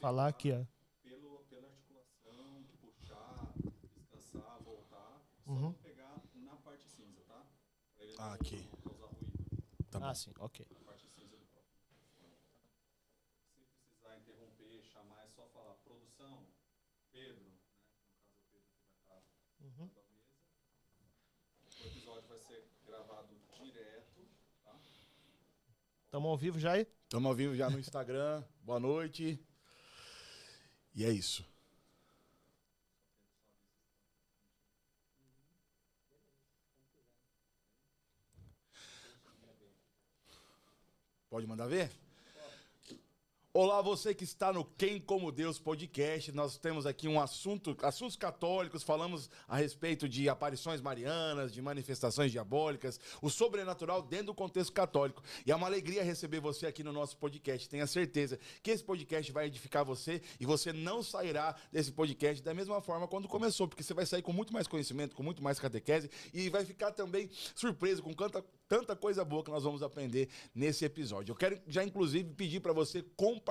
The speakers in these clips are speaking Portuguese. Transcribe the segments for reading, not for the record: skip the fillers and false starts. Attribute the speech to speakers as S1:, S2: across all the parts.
S1: falar aqui, ó.
S2: Pela articulação, puxar, descansar, voltar, só
S1: Uhum.
S2: não pegar na parte cinza, tá? Pra ele não
S3: Aqui.
S2: causar ruído.
S3: Tá bom.
S1: Sim, ok.
S2: Na parte cinza do próprio microfone, tá? Se precisar interromper, chamar, é só falar produção, Pedro, né? No caso é o Pedro que vai estar
S1: Uhum.
S2: da mesa. O episódio vai ser gravado direto, tá?
S1: Estamos ao vivo já aí?
S3: Estamos ao vivo já no Instagram. Boa noite. E é isso. Pode mandar ver? Olá, você que está no Quem Como Deus podcast. Nós temos aqui assuntos católicos, falamos a respeito de aparições marianas, de manifestações diabólicas, o sobrenatural dentro do contexto católico. E é uma alegria receber você aqui no nosso podcast. Tenha certeza que esse podcast vai edificar você e você não sairá desse podcast da mesma forma quando começou, porque você vai sair com muito mais conhecimento, com muito mais catequese e vai ficar também surpreso com tanta coisa boa que nós vamos aprender nesse episódio. Eu quero já, inclusive, pedir para você compartilhar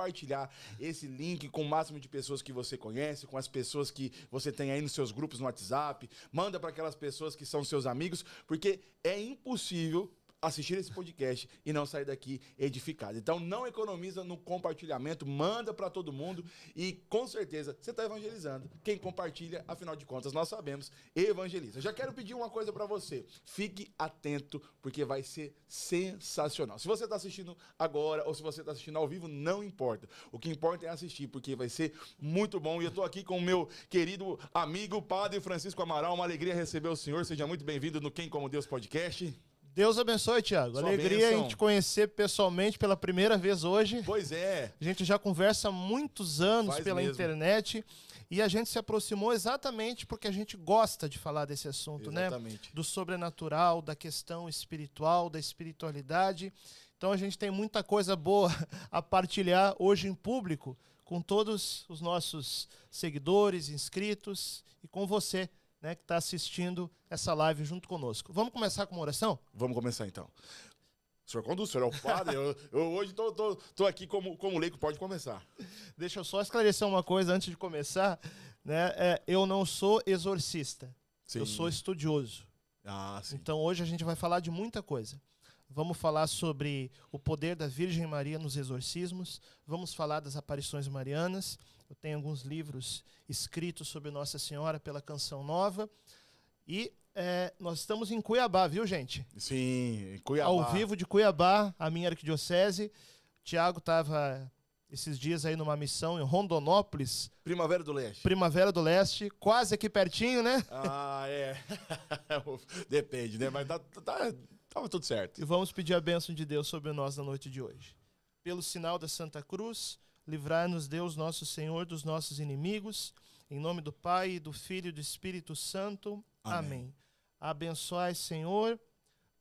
S3: esse link com o máximo de pessoas que você conhece, com as pessoas que você tem aí nos seus grupos no WhatsApp. Manda para aquelas pessoas que são seus amigos, porque é impossível assistir esse podcast e não sair daqui edificado. Então não economiza no compartilhamento, manda para todo mundo e com certeza você está evangelizando. Quem compartilha, afinal de contas, nós sabemos, evangeliza. Já quero pedir uma coisa para você. Fique atento, porque vai ser sensacional. Se você está assistindo agora ou se você está assistindo ao vivo, não importa. O que importa é assistir, porque vai ser muito bom. E eu estou aqui com o meu querido amigo, Padre Francisco Amaral. Uma alegria receber o senhor. Seja muito bem-vindo no Quem Como Deus podcast.
S1: Deus abençoe, Thiago.
S3: Sua
S1: Alegria
S3: bênção.
S1: em te conhecer pessoalmente pela primeira vez hoje.
S3: Pois é.
S1: A gente já conversa há muitos anos
S3: Faz
S1: pela
S3: mesmo.
S1: internet e a gente se aproximou exatamente porque a gente gosta de falar desse assunto,
S3: Exatamente.
S1: né? Do sobrenatural, da questão espiritual, da espiritualidade. Então a gente tem muita coisa boa a partilhar hoje em público com todos os nossos seguidores, inscritos e com você, né, que está assistindo essa live junto conosco. Vamos começar com uma oração?
S3: Vamos começar então. O senhor conduz, o senhor é o padre. eu hoje tô aqui como leigo, pode começar.
S1: Deixa eu só esclarecer uma coisa antes de começar, né? Eu não sou exorcista,
S3: Sim.
S1: eu sou estudioso.
S3: Ah, sim.
S1: Então hoje a gente vai falar de muita coisa. Vamos falar sobre o poder da Virgem Maria nos exorcismos, vamos falar das aparições marianas. Eu tenho alguns livros escritos sobre Nossa Senhora pela Canção Nova. E nós estamos em Cuiabá, viu, gente?
S3: Sim, Cuiabá.
S1: Ao vivo de Cuiabá, a minha arquidiocese. O Thiago estava esses dias aí numa missão em Rondonópolis.
S3: Primavera do Leste.
S1: Primavera do Leste, quase aqui pertinho, né?
S3: Ah, é. Depende, né? Mas tava tudo certo.
S1: E vamos pedir a bênção de Deus sobre nós na noite de hoje. Pelo sinal da Santa Cruz, livrai-nos Deus nosso Senhor dos nossos inimigos. Em nome do Pai, do Filho e do Espírito Santo. Amém. Abençoai, Senhor,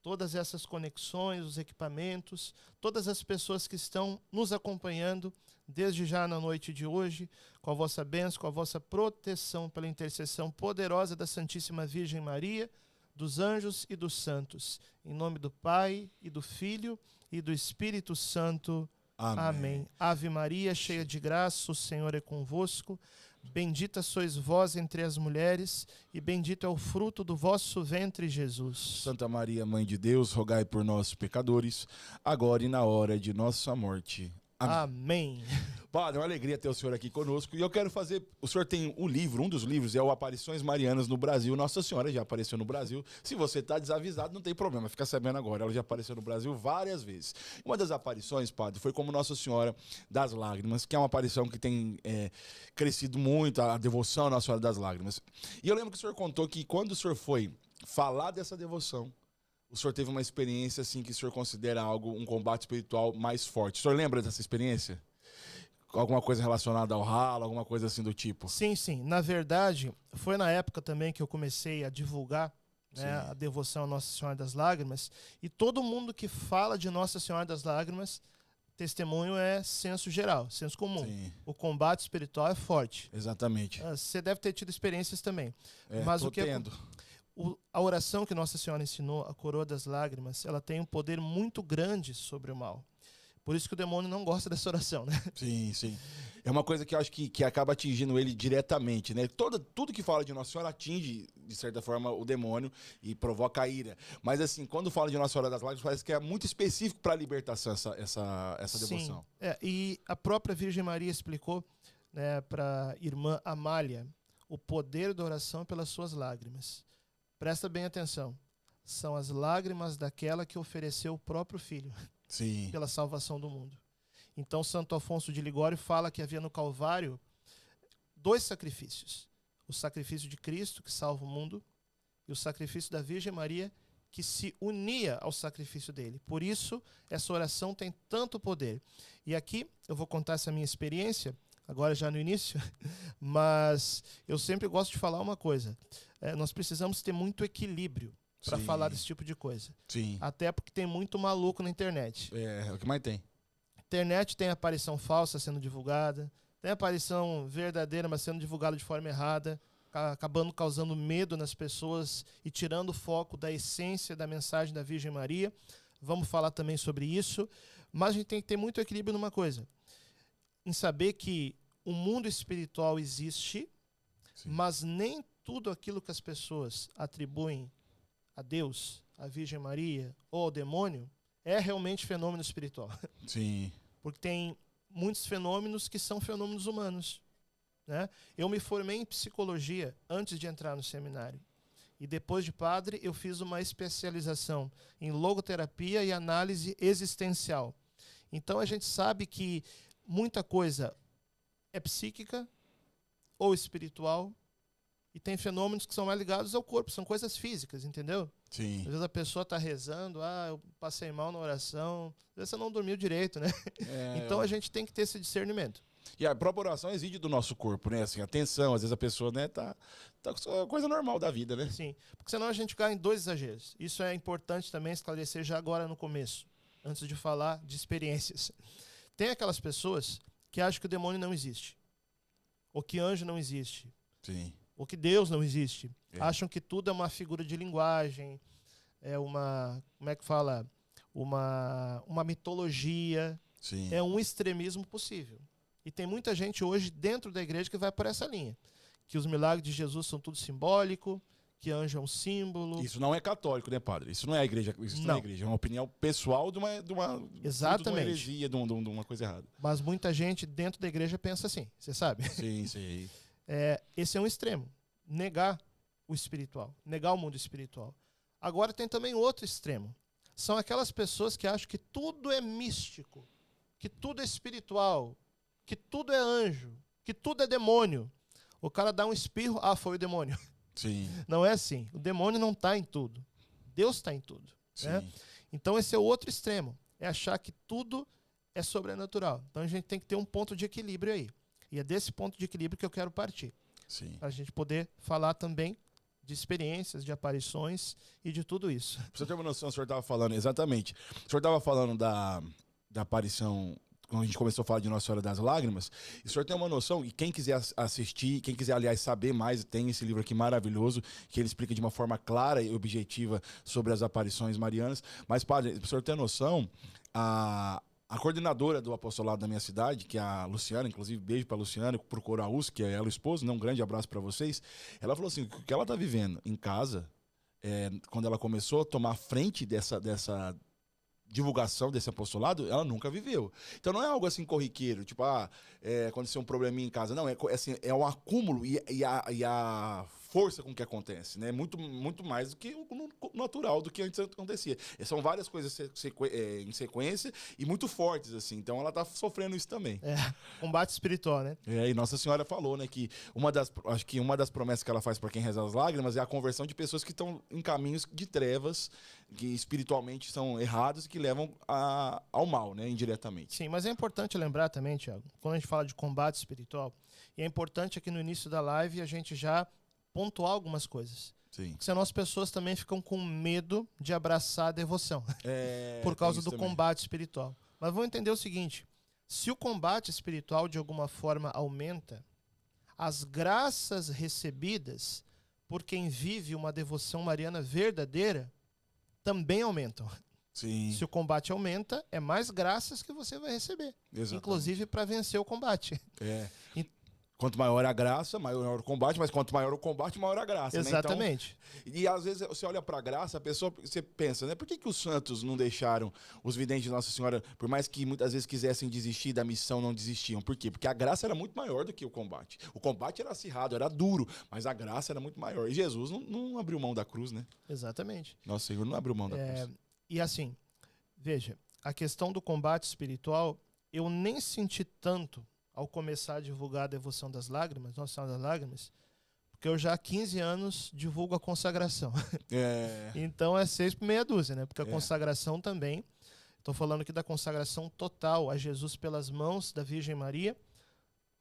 S1: todas essas conexões, os equipamentos, todas as pessoas que estão nos acompanhando desde já na noite de hoje, com a vossa bênção, com a vossa proteção pela intercessão poderosa da Santíssima Virgem Maria, dos anjos e dos santos. Em nome do Pai, e do Filho, e do Espírito Santo. Amém. Ave Maria, cheia de graça, o Senhor é convosco. Bendita sois vós entre as mulheres, e bendito é o fruto do vosso ventre, Jesus.
S3: Santa Maria, Mãe de Deus, rogai por nós, pecadores, agora e na hora de nossa morte.
S1: Amém.
S3: Padre, é uma alegria ter o senhor aqui conosco. E eu quero fazer... O senhor tem um livro, um dos livros é o Aparições Marianas no Brasil. Nossa Senhora já apareceu no Brasil. Se você está desavisado, não tem problema, fica sabendo agora. Ela já apareceu no Brasil várias vezes. Uma das aparições, padre, foi como Nossa Senhora das Lágrimas, que é uma aparição que tem crescido muito, a devoção à Nossa Senhora das Lágrimas. E eu lembro que o senhor contou que quando o senhor foi falar dessa devoção, o senhor teve uma experiência assim que o senhor considera um combate espiritual mais forte. O senhor lembra dessa experiência? Alguma coisa relacionada ao ralo, alguma coisa assim do tipo?
S1: Sim, sim. Na verdade, foi na época também que eu comecei a divulgar, né, a devoção à Nossa Senhora das Lágrimas. E todo mundo que fala de Nossa Senhora das Lágrimas, testemunho é senso geral, senso comum.
S3: Sim.
S1: O combate espiritual é forte.
S3: Exatamente.
S1: Você deve ter tido experiências também.
S3: Mas tô tendo.
S1: A oração que Nossa Senhora ensinou, a coroa das lágrimas, ela tem um poder muito grande sobre o mal. Por isso que o demônio não gosta dessa oração, né?
S3: Sim, sim. É uma coisa que eu acho que acaba atingindo ele diretamente, né? Tudo que fala de Nossa Senhora atinge, de certa forma, o demônio e provoca a ira. Mas, assim, quando fala de Nossa Senhora das Lágrimas, parece que é muito específico para a libertação essa devoção.
S1: Sim. E a própria Virgem Maria explicou, né, para a irmã Amália o poder da oração pelas suas lágrimas. Presta bem atenção. São as lágrimas daquela que ofereceu o próprio filho
S3: Sim.
S1: pela salvação do mundo. Então, Santo Afonso de Ligório fala que havia no Calvário 2 sacrifícios. O sacrifício de Cristo, que salva o mundo, e o sacrifício da Virgem Maria, que se unia ao sacrifício dele. Por isso, essa oração tem tanto poder. E aqui, eu vou contar essa minha experiência, agora já no início, mas eu sempre gosto de falar uma coisa. Nós precisamos ter muito equilíbrio para falar desse tipo de coisa.
S3: Sim.
S1: Até porque tem muito maluco na internet.
S3: É o que mais tem.
S1: Internet tem aparição falsa sendo divulgada, tem aparição verdadeira, mas sendo divulgada de forma errada, acabando causando medo nas pessoas e tirando o foco da essência da mensagem da Virgem Maria. Vamos falar também sobre isso, mas a gente tem que ter muito equilíbrio numa coisa, em saber que o mundo espiritual existe,
S3: Sim.
S1: mas nem tudo aquilo que as pessoas atribuem a Deus, a Virgem Maria ou ao demônio é realmente fenômeno espiritual.
S3: Sim.
S1: Porque tem muitos fenômenos que são fenômenos humanos, né? Eu me formei em psicologia antes de entrar no seminário. E depois de padre, eu fiz uma especialização em logoterapia e análise existencial. Então a gente sabe que muita coisa é psíquica ou espiritual, e tem fenômenos que são mais ligados ao corpo, são coisas físicas, entendeu?
S3: Sim.
S1: Às vezes a pessoa está rezando, eu passei mal na oração, às vezes você não dormiu direito, né? Então a gente tem que ter esse discernimento.
S3: E a própria oração exige do nosso corpo, né? Assim, atenção, às vezes a pessoa, né, tá com coisa normal da vida, né?
S1: Sim, porque senão a gente cai em 2 exageros. Isso é importante também esclarecer já agora no começo, antes de falar de experiências. Tem aquelas pessoas que acham que o demônio não existe, ou que anjo não existe.
S3: Sim.
S1: Ou que Deus não existe. Acham que tudo é uma figura de linguagem, é uma, como é que fala? Uma mitologia.
S3: Sim.
S1: É um extremismo possível. E tem muita gente hoje dentro da igreja que vai por essa linha. Que os milagres de Jesus são tudo simbólico, que anjo é um símbolo.
S3: Isso não é católico, né, padre? Isso não é a igreja. Isso não é igreja. É uma opinião pessoal de uma
S1: Exatamente.
S3: De uma heresia, de uma coisa errada.
S1: Mas muita gente dentro da igreja pensa assim, você sabe?
S3: Sim, sim.
S1: Esse é um extremo. Negar o espiritual, negar o mundo espiritual. Agora tem também outro extremo. São aquelas pessoas que acham que tudo é místico, que tudo é espiritual, que tudo é anjo, que tudo é demônio. O cara dá um espirro, foi o demônio.
S3: Sim.
S1: Não é assim. O demônio não está em tudo. Deus está em tudo. Né? Então esse é o outro extremo. É achar que tudo é sobrenatural. Então a gente tem que ter um ponto de equilíbrio aí. E é desse ponto de equilíbrio que eu quero partir.
S3: Sim.
S1: Para a gente poder falar também de experiências, de aparições e de tudo isso.
S3: Pra você ter uma noção, o senhor estava falando, exatamente. O senhor estava falando da aparição, quando a gente começou a falar de Nossa Senhora das Lágrimas, e o senhor tem uma noção, e quem quiser assistir, quem quiser, aliás, saber mais, tem esse livro aqui maravilhoso, que ele explica de uma forma clara e objetiva sobre as aparições marianas. Mas, padre, o senhor tem noção, a coordenadora do apostolado da minha cidade, que é a Luciana, inclusive beijo para a Luciana, que procura a US, que é ela o esposo, um grande abraço para vocês. Ela falou assim, o que ela está vivendo em casa, quando ela começou a tomar frente dessa divulgação desse apostolado, ela nunca viveu. Então não é algo assim corriqueiro, tipo, aconteceu um probleminha em casa. Não, assim, é um acúmulo e a força com que acontece, né? Muito, muito mais do que o natural do que antes acontecia. São várias coisas em sequência e muito fortes, assim. Então ela tá sofrendo isso também.
S1: Combate espiritual, né?
S3: E Nossa Senhora falou, né, que acho que uma das promessas que ela faz para quem reza as lágrimas é a conversão de pessoas que estão em caminhos de trevas, que espiritualmente são errados e que levam ao mal, né, indiretamente.
S1: Sim, mas é importante lembrar também, Thiago, quando a gente fala de combate espiritual, e é importante aqui no início da live a gente já pontuar algumas coisas.
S3: Sim.
S1: Porque senão as pessoas também ficam com medo de abraçar a devoção por causa do combate espiritual. Mas vamos entender o seguinte, se o combate espiritual de alguma forma aumenta, as graças recebidas por quem vive uma devoção mariana verdadeira também aumentam.
S3: Sim.
S1: Se o combate aumenta, é mais graças que você vai receber.
S3: Exatamente.
S1: Inclusive para vencer o combate.
S3: É.
S1: E-
S3: Quanto maior a graça, maior o combate, mas quanto maior o combate, maior a graça.
S1: Exatamente.
S3: Né? Então, e às vezes você olha para a graça, a pessoa, você pensa, né? Por que os santos não deixaram os videntes de Nossa Senhora, por mais que muitas vezes quisessem desistir da missão, não desistiam? Por quê? Porque a graça era muito maior do que o combate. O combate era acirrado, era duro, mas a graça era muito maior. E Jesus não abriu mão da cruz, né?
S1: Exatamente.
S3: Nosso Senhor não abriu mão da cruz.
S1: E assim, veja, a questão do combate espiritual, eu nem senti tanto ao começar a divulgar a devoção das lágrimas, Nossa Senhora das Lágrimas, porque eu já há 15 anos divulgo a consagração. Então é 6 por meia dúzia, né? Porque a consagração também, estou falando aqui da consagração total a Jesus pelas mãos da Virgem Maria,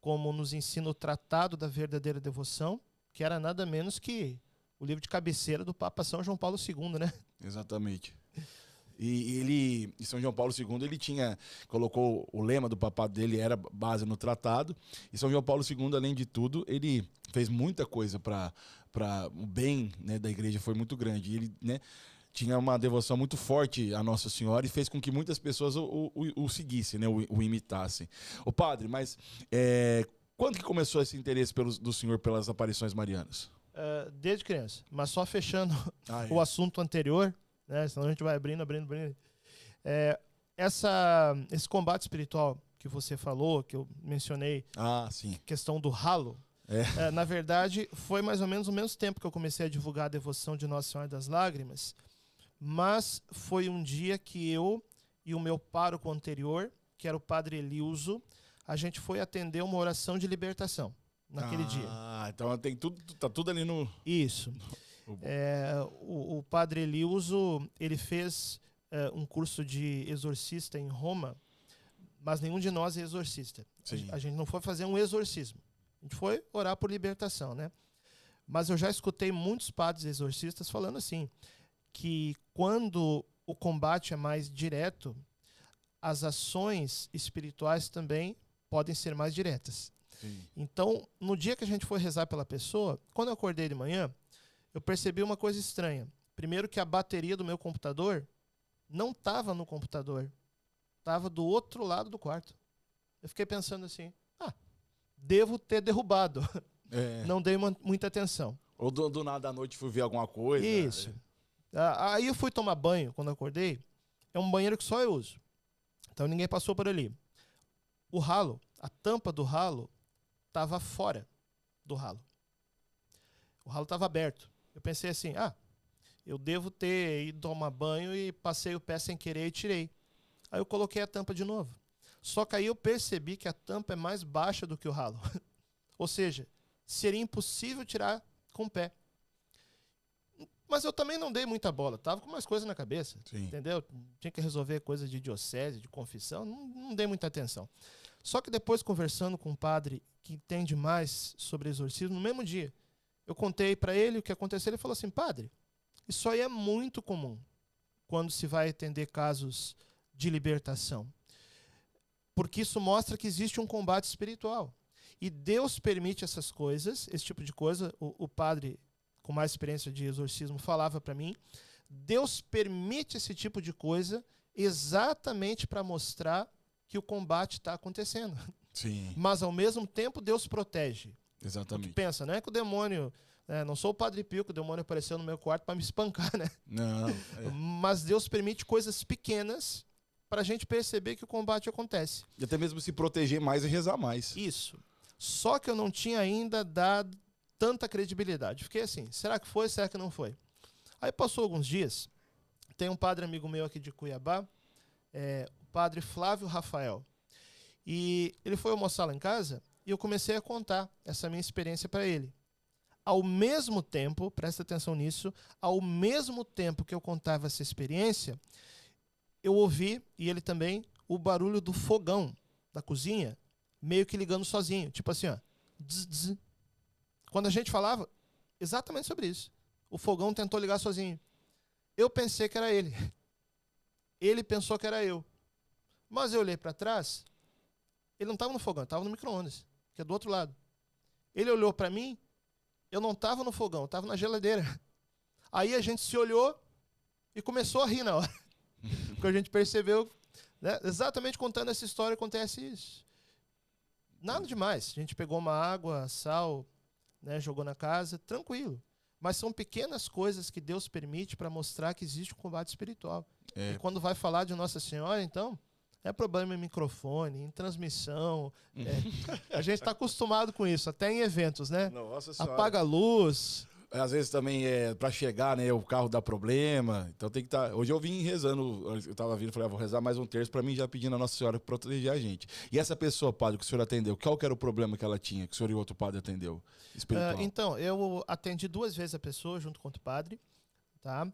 S1: como nos ensina o Tratado da Verdadeira Devoção, que era nada menos que o livro de cabeceira do Papa São João Paulo II, né?
S3: Exatamente. E São João Paulo II, ele colocou o lema do papado dele, era base no tratado. E São João Paulo II, além de tudo, ele fez muita coisa para o bem, né, da igreja, foi muito grande. E ele, né, tinha uma devoção muito forte a Nossa Senhora e fez com que muitas pessoas o seguissem, né, o imitassem. Ô padre, mas quando que começou esse interesse do senhor pelas aparições marianas?
S1: Desde criança. Mas só fechando
S3: é.
S1: o assunto anterior, né, senão a gente vai abrindo. Esse combate espiritual que você falou, que eu mencionei,
S3: sim.
S1: Questão do ralo, na verdade, foi mais ou menos o mesmo tempo que eu comecei a divulgar a devoção de Nossa Senhora das Lágrimas, mas foi um dia que eu e o meu pároco anterior, que era o padre Elilzo, a gente foi atender uma oração de libertação naquele dia.
S3: Então tem tá tudo ali no...
S1: Isso. O padre Elilzo, ele fez um curso de exorcista em Roma, mas nenhum de nós é exorcista. A gente não foi fazer um exorcismo. A gente foi orar por libertação, né? Mas eu já escutei muitos padres exorcistas falando assim, que quando o combate é mais direto, as ações espirituais também podem ser mais diretas.
S3: Sim.
S1: Então, no dia que a gente foi rezar pela pessoa, quando eu acordei de manhã, eu percebi uma coisa estranha. Primeiro que a bateria do meu computador não estava no computador. Estava do outro lado do quarto. Eu fiquei pensando assim, devo ter derrubado. Não dei muita atenção.
S3: Ou do nada à noite fui ver alguma coisa.
S1: Isso. Aí eu fui tomar banho quando eu acordei. É um banheiro que só eu uso. Então ninguém passou por ali. O ralo, a tampa do ralo, estava fora do ralo. O ralo estava aberto. Eu pensei assim, eu devo ter ido tomar banho e passei o pé sem querer e tirei. Aí eu coloquei a tampa de novo. Só que aí eu percebi que a tampa é mais baixa do que o ralo. Ou seja, seria impossível tirar com o pé. Mas eu também não dei muita bola. Tava com mais coisas na cabeça.
S3: Sim.
S1: Entendeu? Tinha que resolver coisas de diocese, de confissão. Não dei muita atenção. Só que depois, conversando com um padre que entende mais sobre exorcismo, no mesmo dia, eu contei para ele o que aconteceu. Ele falou assim, padre, isso aí é muito comum quando se vai atender casos de libertação. Porque isso mostra que existe um combate espiritual. E Deus permite essas coisas, esse tipo de coisa. O padre com mais experiência de exorcismo falava para mim, Deus permite esse tipo de coisa exatamente para mostrar que o combate está acontecendo.
S3: Sim.
S1: Mas, ao mesmo tempo, Deus protege.
S3: Exatamente.
S1: Porque pensa, não é que o demônio... não sou o Padre Pio, que o demônio apareceu no meu quarto para me espancar, né?
S3: Não.
S1: Mas Deus permite coisas pequenas para a gente perceber que o combate acontece.
S3: E até mesmo se proteger mais e rezar mais.
S1: Isso. Só que eu não tinha ainda dado tanta credibilidade. Fiquei assim, será que foi, será que não foi? Aí passou alguns dias, tem um padre amigo meu aqui de Cuiabá, o padre Flávio Rafael. E ele foi almoçar lá em casa e eu comecei a contar essa minha experiência para ele. Ao mesmo tempo, presta atenção nisso, ao mesmo tempo que eu contava essa experiência, eu ouvi, e ele também, o barulho do fogão da cozinha, meio que ligando sozinho. Tipo assim, Zzz, zzz. Quando a gente falava exatamente sobre isso. O fogão tentou ligar sozinho. Eu pensei que era ele. Ele pensou que era eu. Mas eu olhei para trás, ele não estava no fogão, estava no micro-ondas, que é do outro lado. Ele olhou para mim, eu não estava no fogão, eu estava na geladeira. Aí a gente se olhou e começou a rir na hora. Porque a gente percebeu, né, exatamente contando essa história, acontece isso. Nada demais. A gente pegou uma água, sal, né, jogou na casa, tranquilo. Mas são pequenas coisas que Deus permite para mostrar que existe um combate espiritual. E quando vai falar de Nossa Senhora, então, é problema em microfone, em transmissão. A gente está acostumado com isso, até em eventos, né?
S3: Nossa Senhora.
S1: Apaga a luz.
S3: Às vezes também para chegar, né, o carro dá problema. Então tem que estar. Hoje eu vim rezando, eu tava vindo, falei, vou rezar mais um terço para mim, já pedindo a Nossa Senhora para proteger a gente. E essa pessoa, padre, que o senhor atendeu, qual que era o problema que ela tinha, que o senhor e o outro padre atendeu? Espiritual.
S1: Então, eu atendi 2 vezes a pessoa junto com o padre, tá?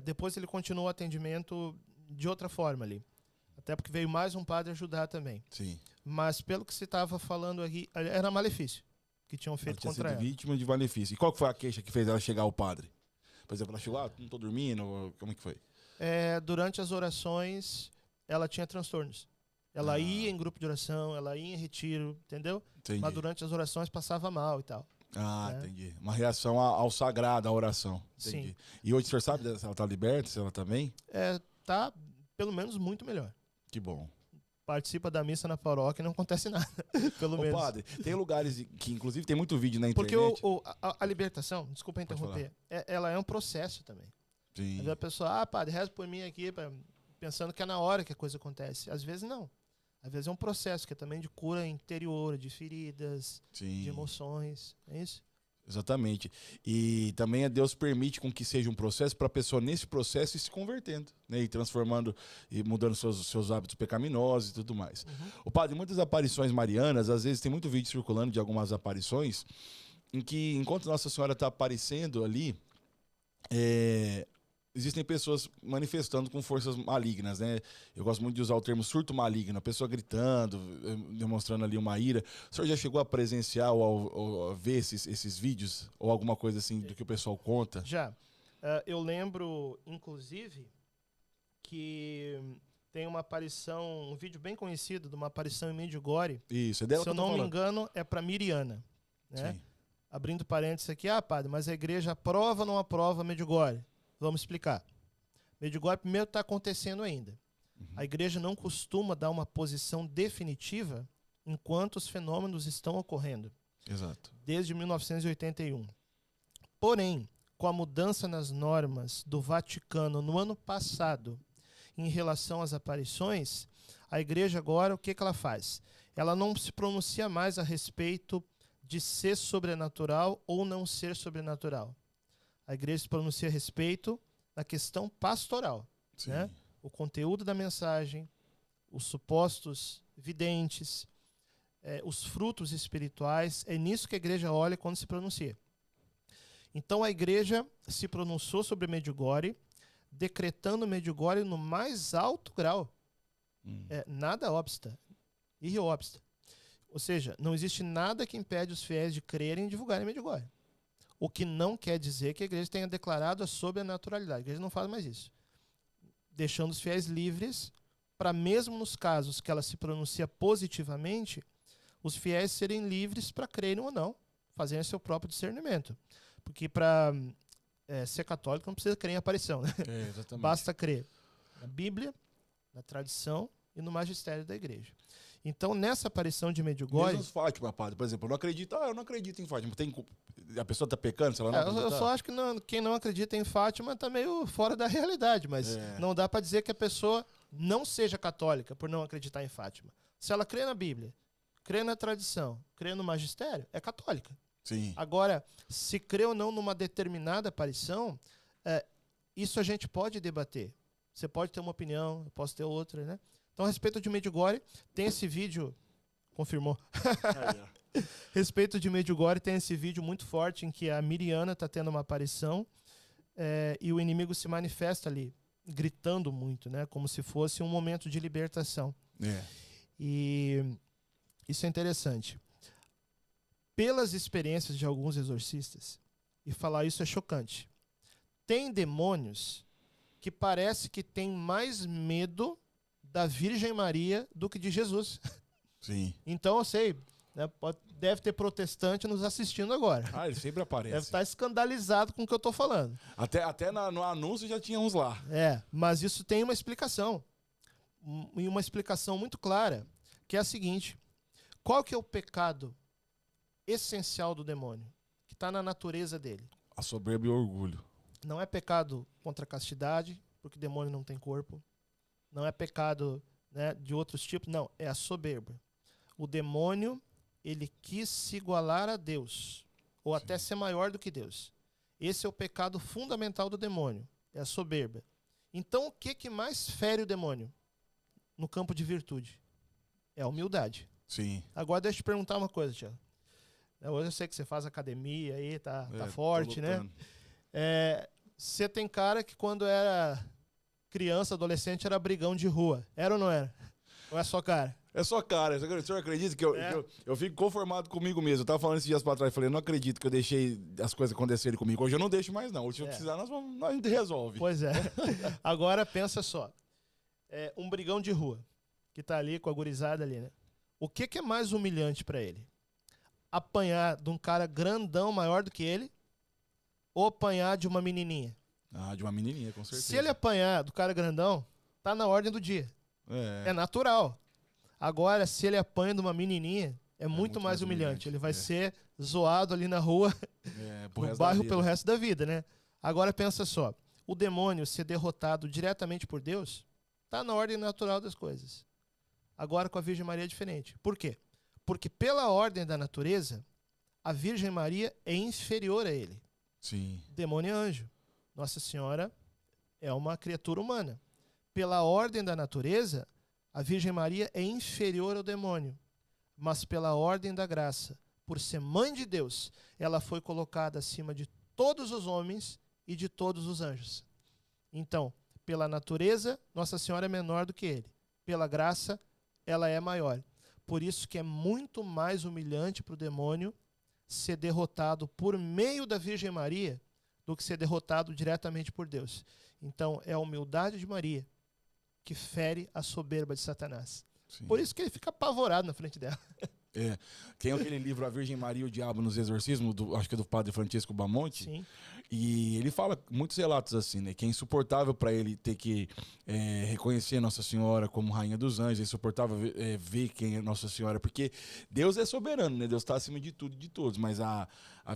S1: Depois ele continuou o atendimento de outra forma ali. Até porque veio mais um padre ajudar também.
S3: Sim.
S1: Mas pelo que você estava falando aqui, era malefício que tinham feito
S3: Ela tinha
S1: contra
S3: sido
S1: ela.
S3: vítima de malefício. E qual que foi a queixa que fez ela chegar ao padre? Por exemplo, ela chegou, não tô dormindo, como é que foi?
S1: Durante as orações, ela tinha transtornos. Ela ia em grupo de oração, ela ia em retiro, entendeu?
S3: Entendi.
S1: Mas durante as orações passava mal e tal.
S3: Entendi. Uma reação ao sagrado, à oração. Entendi.
S1: Sim.
S3: E hoje o senhor sabe se ela tá liberta, se ela também?
S1: Tá, pelo menos, muito melhor.
S3: Que bom.
S1: Participa da missa na paróquia e não acontece nada, pelo menos.
S3: Padre, tem lugares que, inclusive, tem muito vídeo na
S1: Porque
S3: internet.
S1: a libertação, desculpa interromper, ela é um processo também.
S3: Sim.
S1: Às vezes a pessoa, padre, reza por mim aqui, pensando que é na hora que a coisa acontece. Às vezes não. Às vezes é um processo que é também de cura interior, de feridas,
S3: Sim.
S1: de emoções. É isso?
S3: Exatamente. E também Deus permite com que seja um processo para a pessoa, nesse processo, ir se convertendo, né? E transformando e mudando seus hábitos pecaminosos e tudo mais. O padre, muitas aparições marianas, às vezes tem muito vídeo circulando de algumas aparições, em que, enquanto Nossa Senhora está aparecendo ali, existem pessoas manifestando com forças malignas, né? Eu gosto muito de usar o termo surto maligno, a pessoa gritando, demonstrando ali uma ira. O senhor já chegou a presenciar ou ver esses vídeos? Ou alguma coisa assim do que o pessoal conta?
S1: Já. Eu lembro, inclusive, que tem uma aparição, um vídeo bem conhecido de uma aparição em Medjugorje.
S3: Isso, é dela
S1: Se
S3: que
S1: eu
S3: eu tô
S1: não me
S3: falando.
S1: engano, é para Miriana. Né?
S3: Sim.
S1: Abrindo parênteses aqui, padre, mas a igreja aprova ou não aprova Medjugorje? Vamos explicar. Medjugorje primeiro está acontecendo ainda. A igreja não costuma dar uma posição definitiva enquanto os fenômenos estão ocorrendo.
S3: Exato.
S1: Desde 1981. Porém, com a mudança nas normas do Vaticano no ano passado, em relação às aparições, a igreja agora, o que ela faz? Ela não se pronuncia mais a respeito de ser sobrenatural ou não ser sobrenatural. A igreja se pronuncia a respeito da questão pastoral, né? O conteúdo da mensagem, os supostos videntes, os frutos espirituais, é nisso que a igreja olha quando se pronuncia. Então a igreja se pronunciou sobre Medjugorje, decretando Medjugorje no mais alto grau. Nada obsta, irre obsta. Ou seja, não existe nada que impede os fiéis de crerem e divulgarem Medjugorje. O que não quer dizer que a igreja tenha declarado a sobrenaturalidade. A igreja não faz mais isso. Deixando os fiéis livres para, mesmo nos casos que ela se pronuncia positivamente, os fiéis serem livres para crerem ou não, fazerem seu próprio discernimento. Porque para ser católico não precisa crer em aparição, né?
S3: Exatamente.
S1: Basta crer na Bíblia, na tradição e no magistério da igreja. Então, nessa aparição de Medjugorje...
S3: Mesmo Fátima, padre, por exemplo, eu não acredito em Fátima. A pessoa está pecando se ela não
S1: eu
S3: acreditar?
S1: só acho que quem não acredita em Fátima está meio fora da realidade, mas não dá para dizer que a pessoa não seja católica por não acreditar em Fátima. Se ela crê na Bíblia, crê na tradição, crê no magistério, é católica.
S3: Sim.
S1: Agora, se crê ou não numa determinada aparição, isso a gente pode debater. Você pode ter uma opinião, eu posso ter outra, né? Então, a respeito de Medjugorje, tem esse vídeo... Confirmou. A respeito de Medjugorje, tem esse vídeo muito forte em que a Miriana está tendo uma aparição e o inimigo se manifesta ali, gritando muito, né? Como se fosse um momento de libertação. E isso é interessante. Pelas experiências de alguns exorcistas, e falar isso é chocante, tem demônios que parece que têm mais medo da Virgem Maria do que de Jesus.
S3: Sim.
S1: Então, eu sei, né? Deve ter protestante nos assistindo agora.
S3: Ah, ele sempre aparece.
S1: Deve estar escandalizado com o que eu estou falando.
S3: Até no anúncio já tinha uns lá.
S1: Mas isso tem uma explicação. E uma explicação muito clara, que é a seguinte: qual que é o pecado essencial do demônio? Que está na natureza dele.
S3: A soberba e o orgulho.
S1: Não é pecado contra a castidade, porque demônio não tem corpo. Não é pecado, né, de outros tipos. Não, é a soberba. O demônio, ele quis se igualar a Deus, ou até ser maior do que Deus. Esse é o pecado fundamental do demônio, é a soberba. Então, o que mais fere o demônio no campo de virtude? É a humildade.
S3: Sim.
S1: Agora, deixa eu te perguntar uma coisa, Tiago. Hoje eu sei que você faz academia aí, tá forte, né? Você tem cara que quando era criança, adolescente, era brigão de rua. Era ou não era? Ou é só cara?
S3: É só cara. O senhor acredita que eu fico conformado comigo mesmo? Eu tava falando esses dias pra trás, falei, não acredito que eu deixei as coisas acontecerem comigo. Hoje eu não deixo mais, não. Hoje se eu precisar, nós resolve.
S1: Pois é. Agora, pensa só. Um brigão de rua, que tá ali com a gurizada ali, né? O que é mais humilhante pra ele? Apanhar de um cara grandão, maior do que ele, ou apanhar de uma menininha?
S3: Ah, de uma menininha, com certeza.
S1: Se ele apanhar do cara grandão, tá na ordem do dia. É natural. Agora, se ele apanha de uma menininha, é muito mais humilhante. Ele vai ser zoado ali na rua, no bairro, pelo resto da vida, né? Agora, pensa só. O demônio ser derrotado diretamente por Deus, tá na ordem natural das coisas. Agora, com a Virgem Maria é diferente. Por quê? Porque pela ordem da natureza, a Virgem Maria é inferior a ele.
S3: Sim.
S1: Demônio é anjo. Nossa Senhora é uma criatura humana. Pela ordem da natureza, a Virgem Maria é inferior ao demônio. Mas pela ordem da graça, por ser mãe de Deus, ela foi colocada acima de todos os homens e de todos os anjos. Então, pela natureza, Nossa Senhora é menor do que ele. Pela graça, ela é maior. Por isso que é muito mais humilhante para o demônio ser derrotado por meio da Virgem Maria do que ser derrotado diretamente por Deus. Então, é a humildade de Maria que fere a soberba de Satanás. Sim. Por isso que ele fica apavorado na frente dela.
S3: Tem aquele livro A Virgem Maria e o Diabo nos Exorcismos, acho que é do padre Francisco Bamonte.
S1: Sim.
S3: E ele fala muitos relatos assim, né? Que é insuportável para ele ter que reconhecer Nossa Senhora como Rainha dos Anjos, é insuportável ver quem é Nossa Senhora, porque Deus é soberano, né? Deus está acima de tudo e de todos, mas a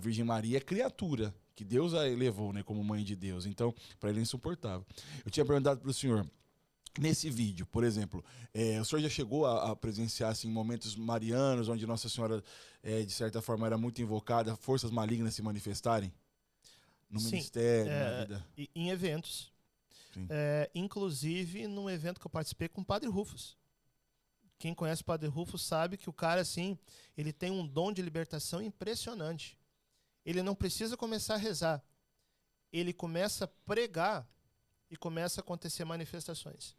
S3: Virgem Maria é criatura, que Deus a elevou, né? Como mãe de Deus. Então, para ele é insuportável. Eu tinha perguntado para o senhor, nesse vídeo, por exemplo, o senhor já chegou a presenciar assim, momentos marianos, onde Nossa Senhora, de certa forma, era muito invocada, forças malignas se manifestarem? No ministério, na vida?
S1: Em eventos. Inclusive, num evento que eu participei com o Padre Rufus. Quem conhece o Padre Rufus sabe que o cara, assim, ele tem um dom de libertação impressionante. Ele não precisa começar a rezar. Ele começa a pregar e começa a acontecer manifestações.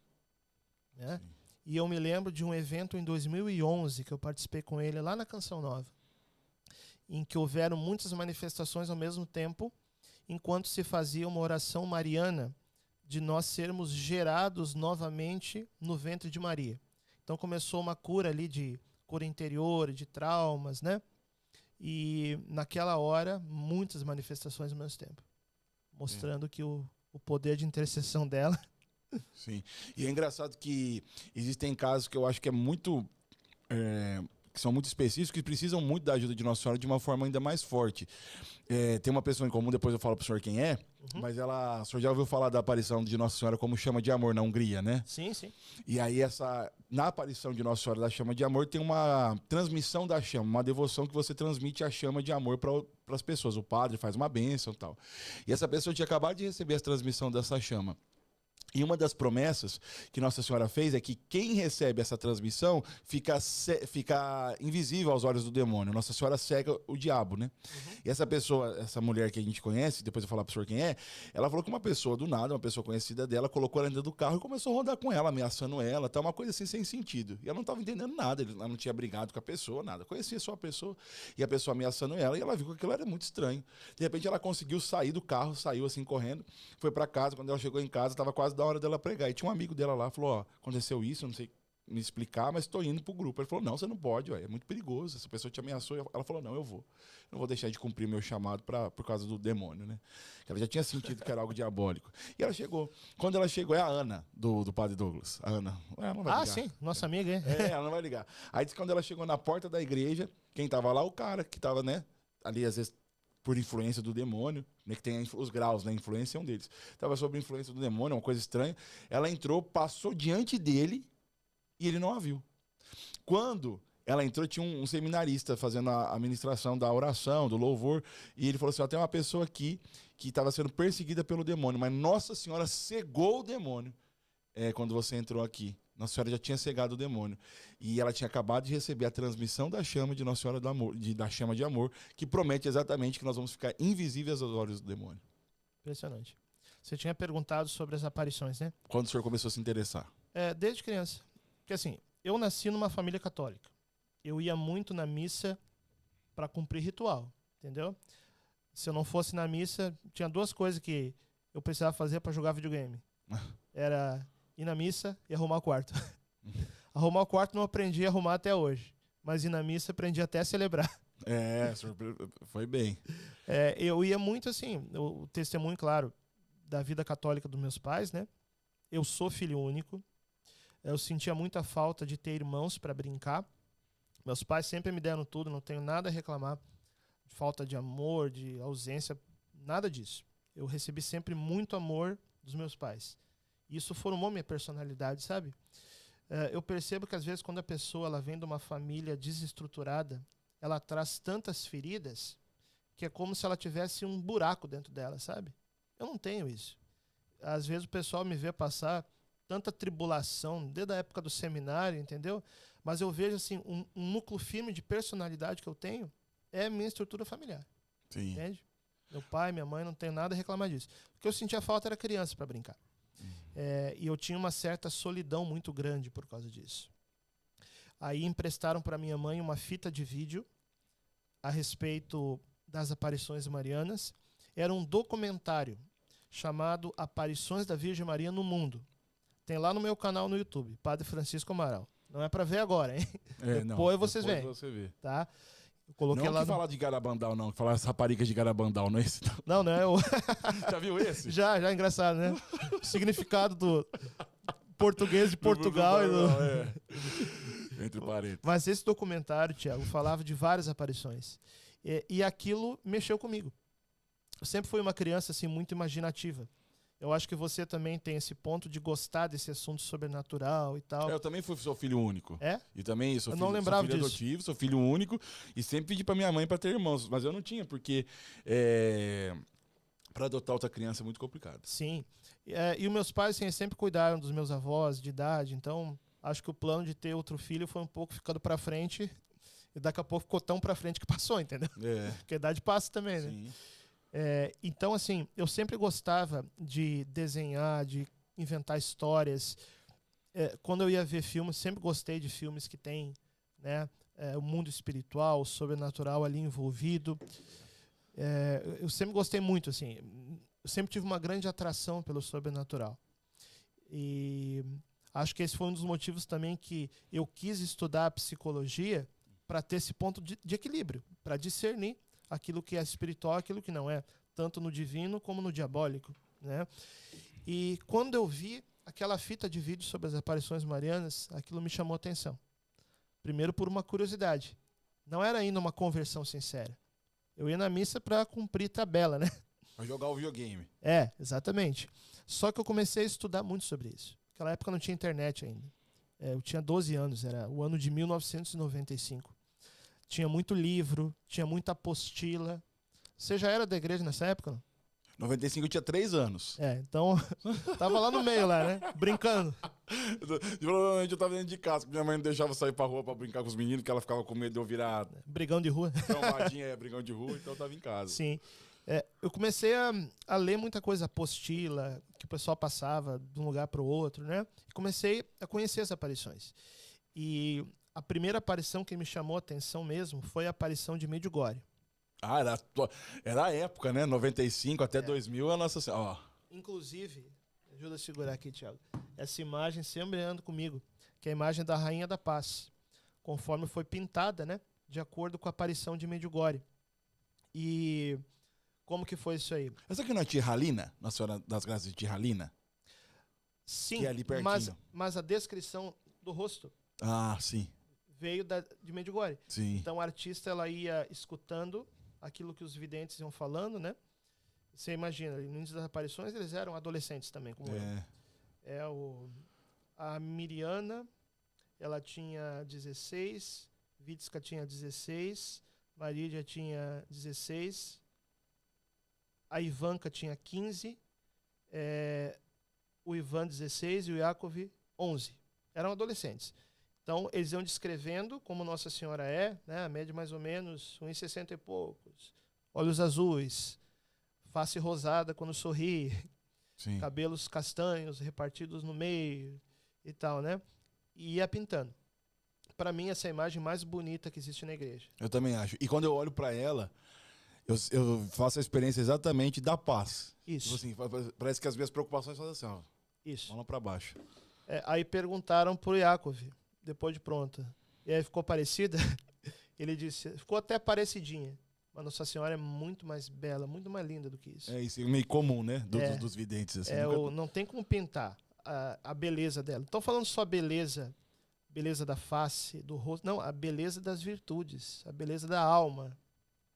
S1: Né? E eu me lembro de um evento em 2011 que eu participei com ele lá na Canção Nova, em que houveram muitas manifestações ao mesmo tempo, enquanto se fazia uma oração mariana de nós sermos gerados novamente no ventre de Maria. Então começou uma cura ali, de cura interior, de traumas, né? E naquela hora, muitas manifestações ao mesmo tempo, mostrando que o poder de intercessão dela.
S3: Sim. E é engraçado que existem casos que eu acho que é muito... que são muito específicos e precisam muito da ajuda de Nossa Senhora de uma forma ainda mais forte. Tem uma pessoa em comum, depois eu falo pro senhor quem é, mas o senhor já ouviu falar da aparição de Nossa Senhora como chama de amor na Hungria, né?
S1: Sim, sim.
S3: E aí, na aparição de Nossa Senhora da chama de amor, tem uma transmissão da chama, uma devoção que você transmite a chama de amor para as pessoas. O padre faz uma bênção e tal. E essa pessoa tinha acabado de receber a transmissão dessa chama. E uma das promessas que Nossa Senhora fez é que quem recebe essa transmissão fica invisível aos olhos do demônio. Nossa Senhora cega o diabo, né? E essa pessoa, essa mulher que a gente conhece, depois eu vou falar pro senhor quem é, ela falou que uma pessoa do nada, uma pessoa conhecida dela, colocou ela dentro do carro e começou a rodar com ela, ameaçando ela, tá, uma coisa assim sem sentido. E ela não estava entendendo nada, ela não tinha brigado com a pessoa, nada. Conhecia só a pessoa, e a pessoa ameaçando ela, e ela viu que aquilo era muito estranho. De repente ela conseguiu sair do carro, saiu assim correndo, foi para casa. Quando ela chegou em casa, estava quase da hora dela pregar. E tinha um amigo dela lá, falou, ó, aconteceu isso, não sei me explicar, mas estou indo pro grupo. Ele falou, não, você não pode, ué, é muito perigoso. Essa pessoa te ameaçou. Ela falou, não, eu vou. Eu não vou deixar de cumprir meu chamado por causa do demônio, né? Ela já tinha sentido que era algo diabólico. E ela chegou. Quando ela chegou, é a Ana, do Padre Douglas. A Ana. Ela não vai ligar.
S1: Sim, nossa amiga, hein?
S3: Ela não vai ligar. Aí disse que quando ela chegou na porta da igreja, quem tava lá? O cara que tava, né? Ali, às vezes, por influência do demônio, né? Que tem os graus, né? Influência é um deles. Tava sob influência do demônio, uma coisa estranha. Ela entrou, passou diante dele e ele não a viu. Quando ela entrou, tinha um seminarista fazendo a ministração da oração, do louvor, e ele falou assim, ó, tem uma pessoa aqui que estava sendo perseguida pelo demônio, mas Nossa Senhora cegou o demônio quando você entrou aqui. Nossa Senhora já tinha cegado o demônio. E ela tinha acabado de receber a transmissão da chama de Nossa Senhora do Amor, da chama de amor, que promete exatamente que nós vamos ficar invisíveis aos olhos do demônio.
S1: Impressionante. Você tinha perguntado sobre as aparições, né?
S3: Quando o senhor começou a se interessar?
S1: Desde criança. Porque assim, eu nasci numa família católica. Eu ia muito na missa para cumprir ritual, entendeu? Se eu não fosse na missa, tinha duas coisas que eu precisava fazer para jogar videogame. Era ir na missa e arrumar o quarto. Arrumar o quarto não aprendi a arrumar até hoje, mas ir na missa aprendi até a celebrar.
S3: Foi bem.
S1: Eu ia muito assim, o testemunho, claro, da vida católica dos meus pais, né? Eu sou filho único. Eu sentia muita falta de ter irmãos para brincar. Meus pais sempre me deram tudo, não tenho nada a reclamar. Falta de amor, de ausência, nada disso. Eu recebi sempre muito amor dos meus pais. Isso formou minha personalidade, sabe? Eu percebo que às vezes quando a pessoa ela vem de uma família desestruturada, ela traz tantas feridas que é como se ela tivesse um buraco dentro dela, sabe? Eu não tenho isso. Às vezes o pessoal me vê passar tanta tribulação desde a época do seminário, entendeu? Mas eu vejo assim, um núcleo firme de personalidade que eu tenho é a minha estrutura familiar.
S3: Sim.
S1: Entende? Meu pai, minha mãe, não tenho nada a reclamar disso. O que eu sentia falta era criança para brincar. E eu tinha uma certa solidão muito grande por causa disso. Aí emprestaram para minha mãe uma fita de vídeo a respeito das aparições marianas. Era um documentário chamado Aparições da Virgem Maria no Mundo. Tem lá no meu canal no YouTube, Padre Francisco Amaral. Não é para ver agora, hein? Depois vocês veem.
S3: Você vê.
S1: Tá? Eu coloquei
S3: não
S1: lá
S3: que falar de Garabandal, não. Que falar as raparigas de Garabandal, não é esse?
S1: Não, não é o...
S3: Já viu esse?
S1: Já, engraçado, né? O significado do português de Portugal e do...
S3: Entre parênteses.
S1: Mas esse documentário, Thiago, falava de várias aparições. E aquilo mexeu comigo. Eu sempre fui uma criança assim, muito imaginativa. Eu acho que você também tem esse ponto de gostar desse assunto sobrenatural e tal.
S3: Eu também sou filho único.
S1: É?
S3: E também sou filho,
S1: não lembrava
S3: sou filho
S1: disso.
S3: adotivo, sou filho único. E sempre pedi pra minha mãe pra ter irmãos. Mas eu não tinha, porque pra adotar outra criança é muito complicado.
S1: Sim. E os meus pais assim, sempre cuidaram dos meus avós de idade. Então, acho que o plano de ter outro filho foi um pouco ficando pra frente. E daqui a pouco ficou tão pra frente que passou, entendeu? Porque a idade passa também, né?
S3: Sim.
S1: Então, assim, eu sempre gostava de desenhar, de inventar histórias. Quando eu ia ver filmes, sempre gostei de filmes que tem, né, o mundo espiritual, o sobrenatural ali envolvido. Eu sempre gostei muito, assim. Eu sempre tive uma grande atração pelo sobrenatural. E acho que esse foi um dos motivos também que eu quis estudar a psicologia para ter esse ponto de equilíbrio, para discernir aquilo que é espiritual, aquilo que não é, tanto no divino como no diabólico, né? E quando eu vi aquela fita de vídeo sobre as aparições marianas, aquilo me chamou a atenção. Primeiro por uma curiosidade. Não era ainda uma conversão sincera. Eu ia na missa para cumprir tabela, né?
S3: Pra jogar o videogame.
S1: Exatamente. Só que eu comecei a estudar muito sobre isso. Naquela época não tinha internet ainda. Eu tinha 12 anos, era o ano de 1995. Tinha muito livro, tinha muita apostila. Você já era da igreja nessa época? Não?
S3: 95 eu tinha 3 anos.
S1: Então tava lá no meio, lá, né? Brincando.
S3: Provavelmente eu tava dentro de casa, porque minha mãe não deixava eu sair pra rua pra brincar com os meninos, porque ela ficava com medo de eu virar
S1: brigão de rua.
S3: trombadinha, brigão de rua, então eu tava em casa.
S1: Sim. Eu comecei a ler muita coisa, apostila, que o pessoal passava de um lugar para o outro, né? E comecei a conhecer as aparições. E a primeira aparição que me chamou a atenção mesmo foi a aparição de Medjugorje.
S3: Era a época, né? 95 até 2000, a Nossa Senhora.
S1: Inclusive, ajuda a segurar aqui, Thiago. Essa imagem sempre anda comigo, que é a imagem da Rainha da Paz, conforme foi pintada, né, de acordo com a aparição de Medjugorje. E como que foi isso aí?
S3: Essa aqui não é Tirralina? Nossa Senhora das Graças de Tirralina?
S1: Sim,
S3: Que é ali pertinho.
S1: mas a descrição do rosto
S3: Ah, sim.
S1: veio de Medjugorje.
S3: Sim.
S1: Então a artista ela ia escutando aquilo que os videntes iam falando, né? Você imagina, no início das aparições eles eram adolescentes também, como eu. A Miriana, ela tinha 16, Vitska tinha 16, Marília tinha 16, a Ivanka tinha 15, o Ivan 16 e o Yakov 11. Eram adolescentes. Então, eles iam descrevendo como Nossa Senhora é, né? A média mais ou menos 1,60 e poucos, olhos azuis, face rosada quando sorri,
S3: Sim.
S1: cabelos castanhos repartidos no meio e tal, né? E ia pintando. Para mim, essa é a imagem mais bonita que existe na igreja.
S3: Eu também acho. E quando eu olho para ela, eu faço a experiência exatamente da paz.
S1: Isso.
S3: Tipo assim, parece que as minhas preocupações são assim, ó.
S1: Isso.
S3: Vão lá para baixo.
S1: Aí perguntaram pro Yakov, depois de pronta. E aí ficou parecida? Ele disse, ficou até parecidinha. Mas Nossa Senhora é muito mais bela, muito mais linda do que isso.
S3: É isso, meio comum, né? Dos videntes. Assim,
S1: Não tem como pintar a beleza dela. Não estou falando só beleza da face, do rosto. Não, a beleza das virtudes, a beleza da alma.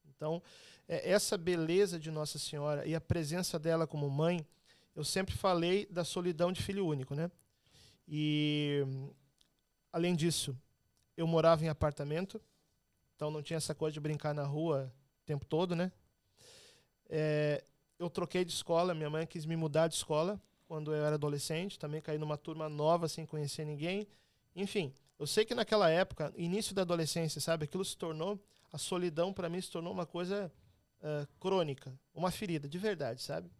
S1: Então, essa beleza de Nossa Senhora e a presença dela como mãe, eu sempre falei da solidão de filho único, né? E, além disso, eu morava em apartamento, então não tinha essa coisa de brincar na rua o tempo todo, né? Eu troquei de escola, minha mãe quis me mudar de escola quando eu era adolescente, também caí numa turma nova sem conhecer ninguém. Enfim, eu sei que naquela época, início da adolescência, sabe, aquilo se tornou, a solidão para mim se tornou uma coisa crônica, uma ferida, de verdade, sabe?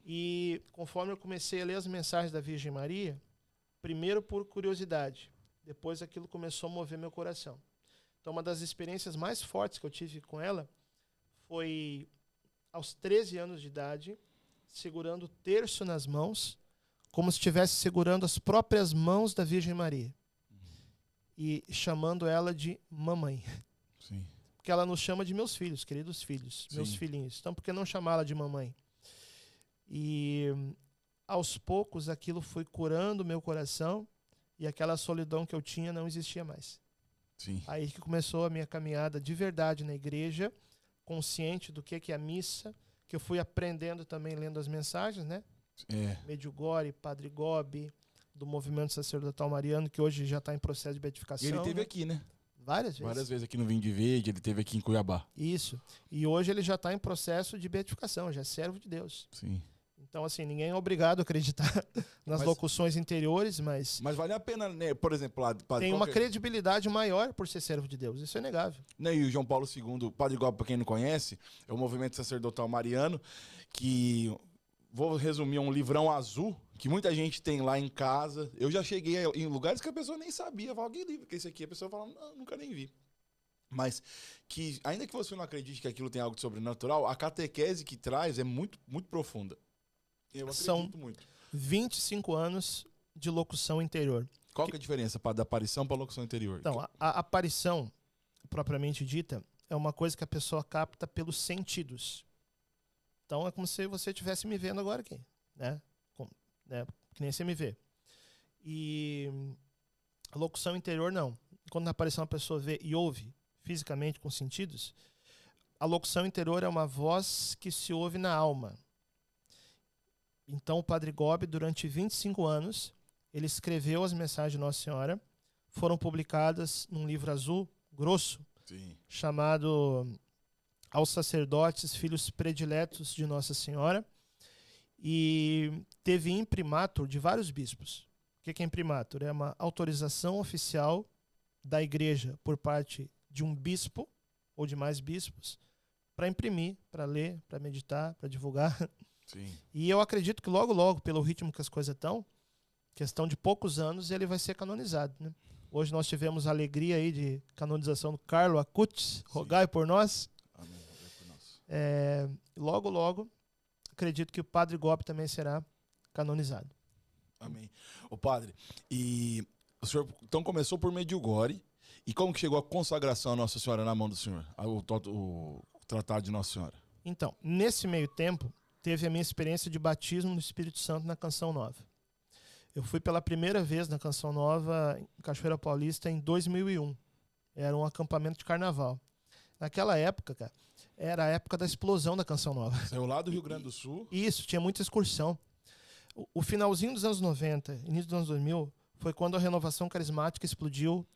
S1: E conforme eu comecei a ler as mensagens da Virgem Maria, primeiro por curiosidade, depois aquilo começou a mover meu coração. Então, uma das experiências mais fortes que eu tive com ela foi aos 13 anos de idade, segurando o terço nas mãos, como se estivesse segurando as próprias mãos da Virgem Maria. E chamando ela de mamãe.
S3: Sim.
S1: Porque ela nos chama de meus filhos, queridos filhos,
S3: Sim.
S1: meus filhinhos. Então, por que não chamá-la de mamãe? E aos poucos aquilo foi curando o meu coração e aquela solidão que eu tinha não existia mais.
S3: Sim.
S1: Aí que começou a minha caminhada de verdade na igreja, consciente do que é a missa, que eu fui aprendendo também lendo as mensagens, né? Medjugorje, Padre Gobi, do movimento sacerdotal mariano, que hoje já está em processo de beatificação.
S3: E ele esteve aqui, né?
S1: Várias vezes.
S3: Várias vezes aqui no Vinho de Verde, ele esteve aqui em Cuiabá.
S1: Isso. E hoje ele já está em processo de beatificação, já é servo de Deus.
S3: Sim.
S1: Então, assim, ninguém é obrigado a acreditar nas locuções interiores, mas
S3: vale a pena, né? Por exemplo,
S1: tem uma credibilidade maior por ser servo de Deus. Isso é inegável.
S3: Né, e o João Paulo II, o Padre Gobi, para quem não conhece, é o movimento sacerdotal mariano, que, vou resumir, é um livrão azul, que muita gente tem lá em casa. Eu já cheguei em lugares que a pessoa nem sabia. Fala, que livro que é esse aqui? A pessoa fala, não, nunca nem vi. Mas que, ainda que você não acredite que aquilo tem algo de sobrenatural, a catequese que traz é muito, muito profunda. Eu acredito
S1: São
S3: muito.
S1: 25 anos de locução interior.
S3: Qual que é a diferença da aparição para a locução interior?
S1: Então, a aparição, propriamente dita, é uma coisa que a pessoa capta pelos sentidos. Então, é como se você estivesse me vendo agora aqui, né? Que nem você me vê. E a locução interior, não. Quando na aparição a pessoa vê e ouve fisicamente com sentidos, a locução interior é uma voz que se ouve na alma. Então, o Padre Gobi, durante 25 anos, ele escreveu as mensagens de Nossa Senhora, foram publicadas num livro azul, grosso,
S3: Sim.
S1: chamado Aos Sacerdotes, Filhos Prediletos de Nossa Senhora, e teve imprimatur de vários bispos. O que é imprimatur? É uma autorização oficial da igreja por parte de um bispo, ou de mais bispos, para imprimir, para ler, para meditar, para divulgar.
S3: Sim.
S1: E eu acredito que logo, logo, pelo ritmo que as coisas estão, questão de poucos anos, ele vai ser canonizado, né? Hoje nós tivemos a alegria aí de canonização do Carlo Acutis, rogai por nós.
S3: Amém, rogai por nós.
S1: Logo, logo, acredito que o Padre Gobi também será canonizado.
S3: Amém. Ô padre, e O senhor então começou por Medjugorje. E como que chegou a consagração à Nossa Senhora na mão do senhor? O tratado de Nossa Senhora.
S1: Então, nesse meio tempo, teve a minha experiência de batismo no Espírito Santo na Canção Nova. Eu fui pela primeira vez na Canção Nova, em Cachoeira Paulista, em 2001. Era um acampamento de carnaval. Naquela época, cara, era a época da explosão da Canção Nova.
S3: Saiu lá do Rio Grande do Sul.
S1: Isso, tinha muita excursão. O finalzinho dos anos 90, início dos anos 2000, foi quando a renovação carismática explodiu.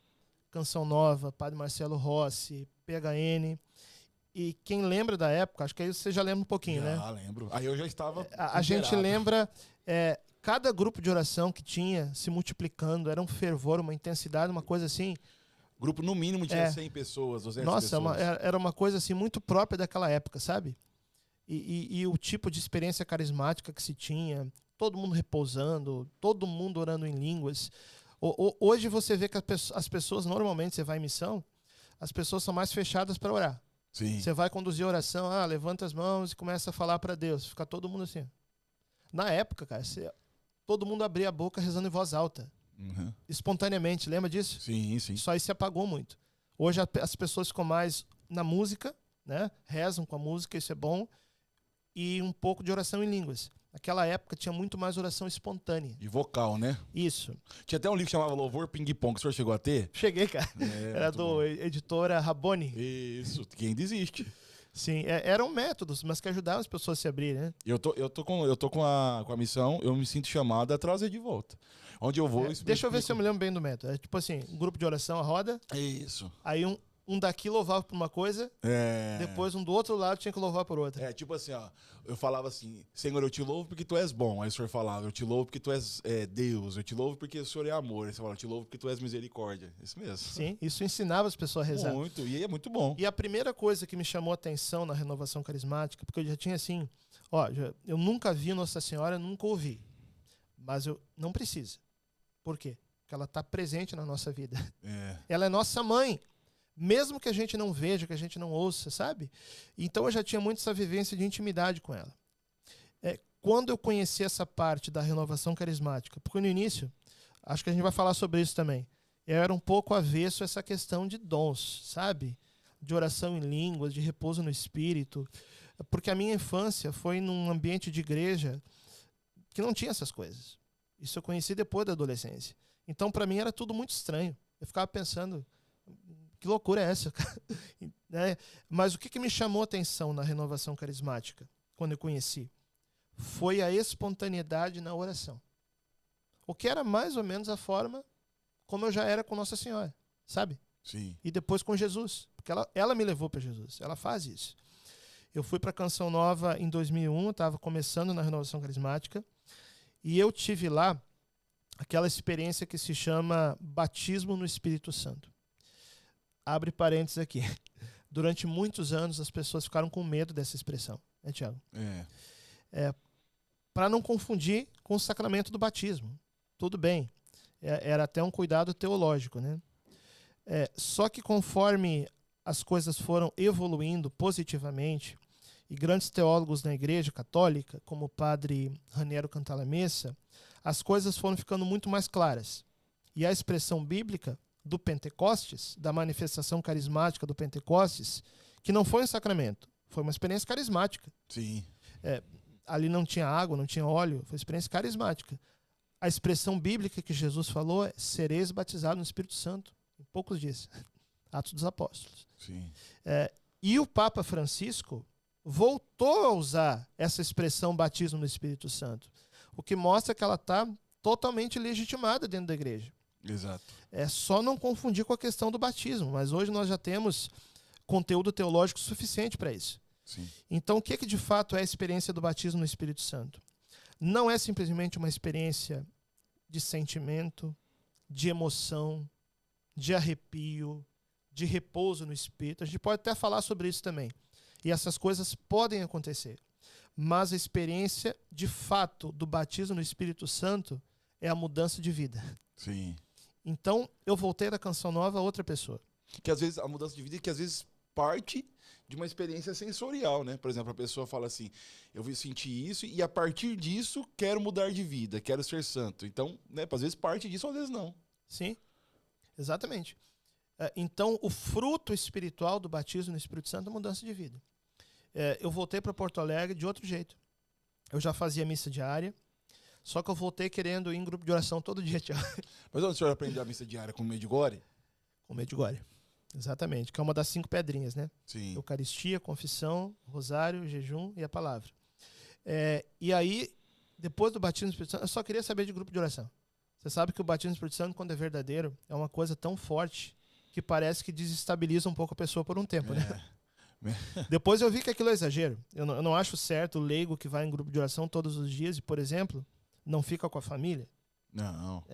S1: Canção Nova, Padre Marcelo Rossi, PHN. E quem lembra da época, acho que aí você já lembra um pouquinho, né?
S3: Ah, lembro. Aí eu já estava
S1: A gente lembra cada grupo de oração que tinha se multiplicando, era um fervor, uma intensidade, uma coisa assim.
S3: Grupo no mínimo tinha 100 pessoas, 200
S1: Nossa,
S3: pessoas.
S1: era uma coisa assim muito própria daquela época, sabe? E o tipo de experiência carismática que se tinha, todo mundo repousando, todo mundo orando em línguas. Hoje você vê que as pessoas, normalmente, você vai em missão, as pessoas são mais fechadas para orar.
S3: Sim.
S1: Você vai conduzir a oração, levanta as mãos e começa a falar para Deus. Fica todo mundo assim. Na época, cara, todo mundo abria a boca rezando em voz alta.
S3: Uhum.
S1: Espontaneamente, lembra disso?
S3: Sim, sim.
S1: Só isso se apagou muito. Hoje as pessoas ficam mais na música, né? Rezam com a música, isso é bom. E um pouco de oração em línguas. Naquela época tinha muito mais oração espontânea.
S3: De vocal, né?
S1: Isso.
S3: Tinha até um livro que chamava Louvor Ping Pong, que o senhor chegou a ter?
S1: Cheguei, cara. Era do editora Raboni.
S3: Isso, que ainda existe.
S1: Sim, eram métodos, mas que ajudavam as pessoas a se abrir, né?
S3: Eu tô com a missão, eu me sinto chamado a trazer de volta. Onde eu vou...
S1: Deixa eu ver se eu me lembro bem do método. É tipo assim, um grupo de oração, a roda.
S3: Isso.
S1: Aí um daqui louvava por uma coisa, depois um do outro lado tinha que louvar por outra.
S3: Tipo assim, ó, eu falava assim, Senhor, eu te louvo porque tu és bom. Aí o senhor falava, eu te louvo porque tu és Deus, eu te louvo porque o senhor é amor. Aí você fala, eu te louvo porque tu és misericórdia. Isso mesmo.
S1: Sim, isso ensinava as pessoas a rezar.
S3: Muito, e é muito bom.
S1: E a primeira coisa que me chamou a atenção na renovação carismática, porque eu já tinha assim, eu nunca vi Nossa Senhora, nunca ouvi. Mas eu não precisa. Por quê? Porque ela está presente na nossa vida. Ela é nossa mãe. Mesmo que a gente não veja, que a gente não ouça, sabe? Então eu já tinha muito essa vivência de intimidade com ela. Quando eu conheci essa parte da renovação carismática, porque no início, acho que a gente vai falar sobre isso também, eu era um pouco avesso a essa questão de dons, sabe? De oração em línguas, de repouso no espírito, porque a minha infância foi num ambiente de igreja que não tinha essas coisas. Isso eu conheci depois da adolescência. Então, para mim, era tudo muito estranho. Eu ficava pensando... Que loucura é essa? Mas o que me chamou a atenção na renovação carismática, quando eu conheci, foi a espontaneidade na oração. O que era mais ou menos a forma como eu já era com Nossa Senhora, sabe?
S3: Sim.
S1: E depois com Jesus, porque ela me levou para Jesus, ela faz isso. Eu fui para a Canção Nova em 2001, estava começando na renovação carismática, e eu tive lá aquela experiência que se chama batismo no Espírito Santo. Abre parênteses aqui. Durante muitos anos as pessoas ficaram com medo dessa expressão, né, Tiago? Para não confundir com o sacramento do batismo. Tudo bem. Era até um cuidado teológico, né? Só que conforme as coisas foram evoluindo positivamente, e grandes teólogos na Igreja Católica, como o padre Raniero Cantalamessa, as coisas foram ficando muito mais claras. E a expressão bíblica do Pentecostes, da manifestação carismática do Pentecostes, que não foi um sacramento, foi uma experiência carismática.
S3: Sim.
S1: Ali não tinha água, não tinha óleo, foi experiência carismática. A expressão bíblica que Jesus falou é: sereis batizados no Espírito Santo, em poucos dias. Atos dos Apóstolos.
S3: Sim.
S1: E o Papa Francisco voltou a usar essa expressão batismo no Espírito Santo, o que mostra que ela está totalmente legitimada dentro da igreja.
S3: Exato.
S1: É só não confundir com a questão do batismo, mas hoje nós já temos conteúdo teológico suficiente para isso.
S3: Sim.
S1: Então, o que de fato é a experiência do batismo no Espírito Santo? Não é simplesmente uma experiência de sentimento, de emoção, de arrepio, de repouso no Espírito. A gente pode até falar sobre isso também. E essas coisas podem acontecer. Mas a experiência, de fato, do batismo no Espírito Santo é a mudança de vida.
S3: Sim.
S1: Então, eu voltei da Canção Nova a outra pessoa.
S3: Que às vezes, a mudança de vida, que às vezes parte de uma experiência sensorial, né? Por exemplo, a pessoa fala assim, eu senti isso e a partir disso quero mudar de vida, quero ser santo. Então, né, às vezes parte disso, às vezes não.
S1: Sim, exatamente. Então, o fruto espiritual do batismo no Espírito Santo é mudança de vida. Eu voltei para Porto Alegre de outro jeito. Eu já fazia missa diária, só que eu voltei querendo ir em grupo de oração todo dia, Tiago.
S3: Mas onde o senhor aprendeu a missa diária? Com o Medjugorje?
S1: Com Medjugorje. Exatamente, que é uma das 5 pedrinhas, né?
S3: Sim.
S1: Eucaristia, confissão, rosário, jejum e a palavra. E aí, depois do batismo no Espírito Santo, eu só queria saber de grupo de oração. Você sabe que o batismo no Espírito Santo, quando é verdadeiro, é uma coisa tão forte que parece que desestabiliza um pouco a pessoa por um tempo, né? Depois eu vi que aquilo é exagero. Eu não acho certo o leigo que vai em grupo de oração todos os dias e, por exemplo, não fica com a família.
S3: Não.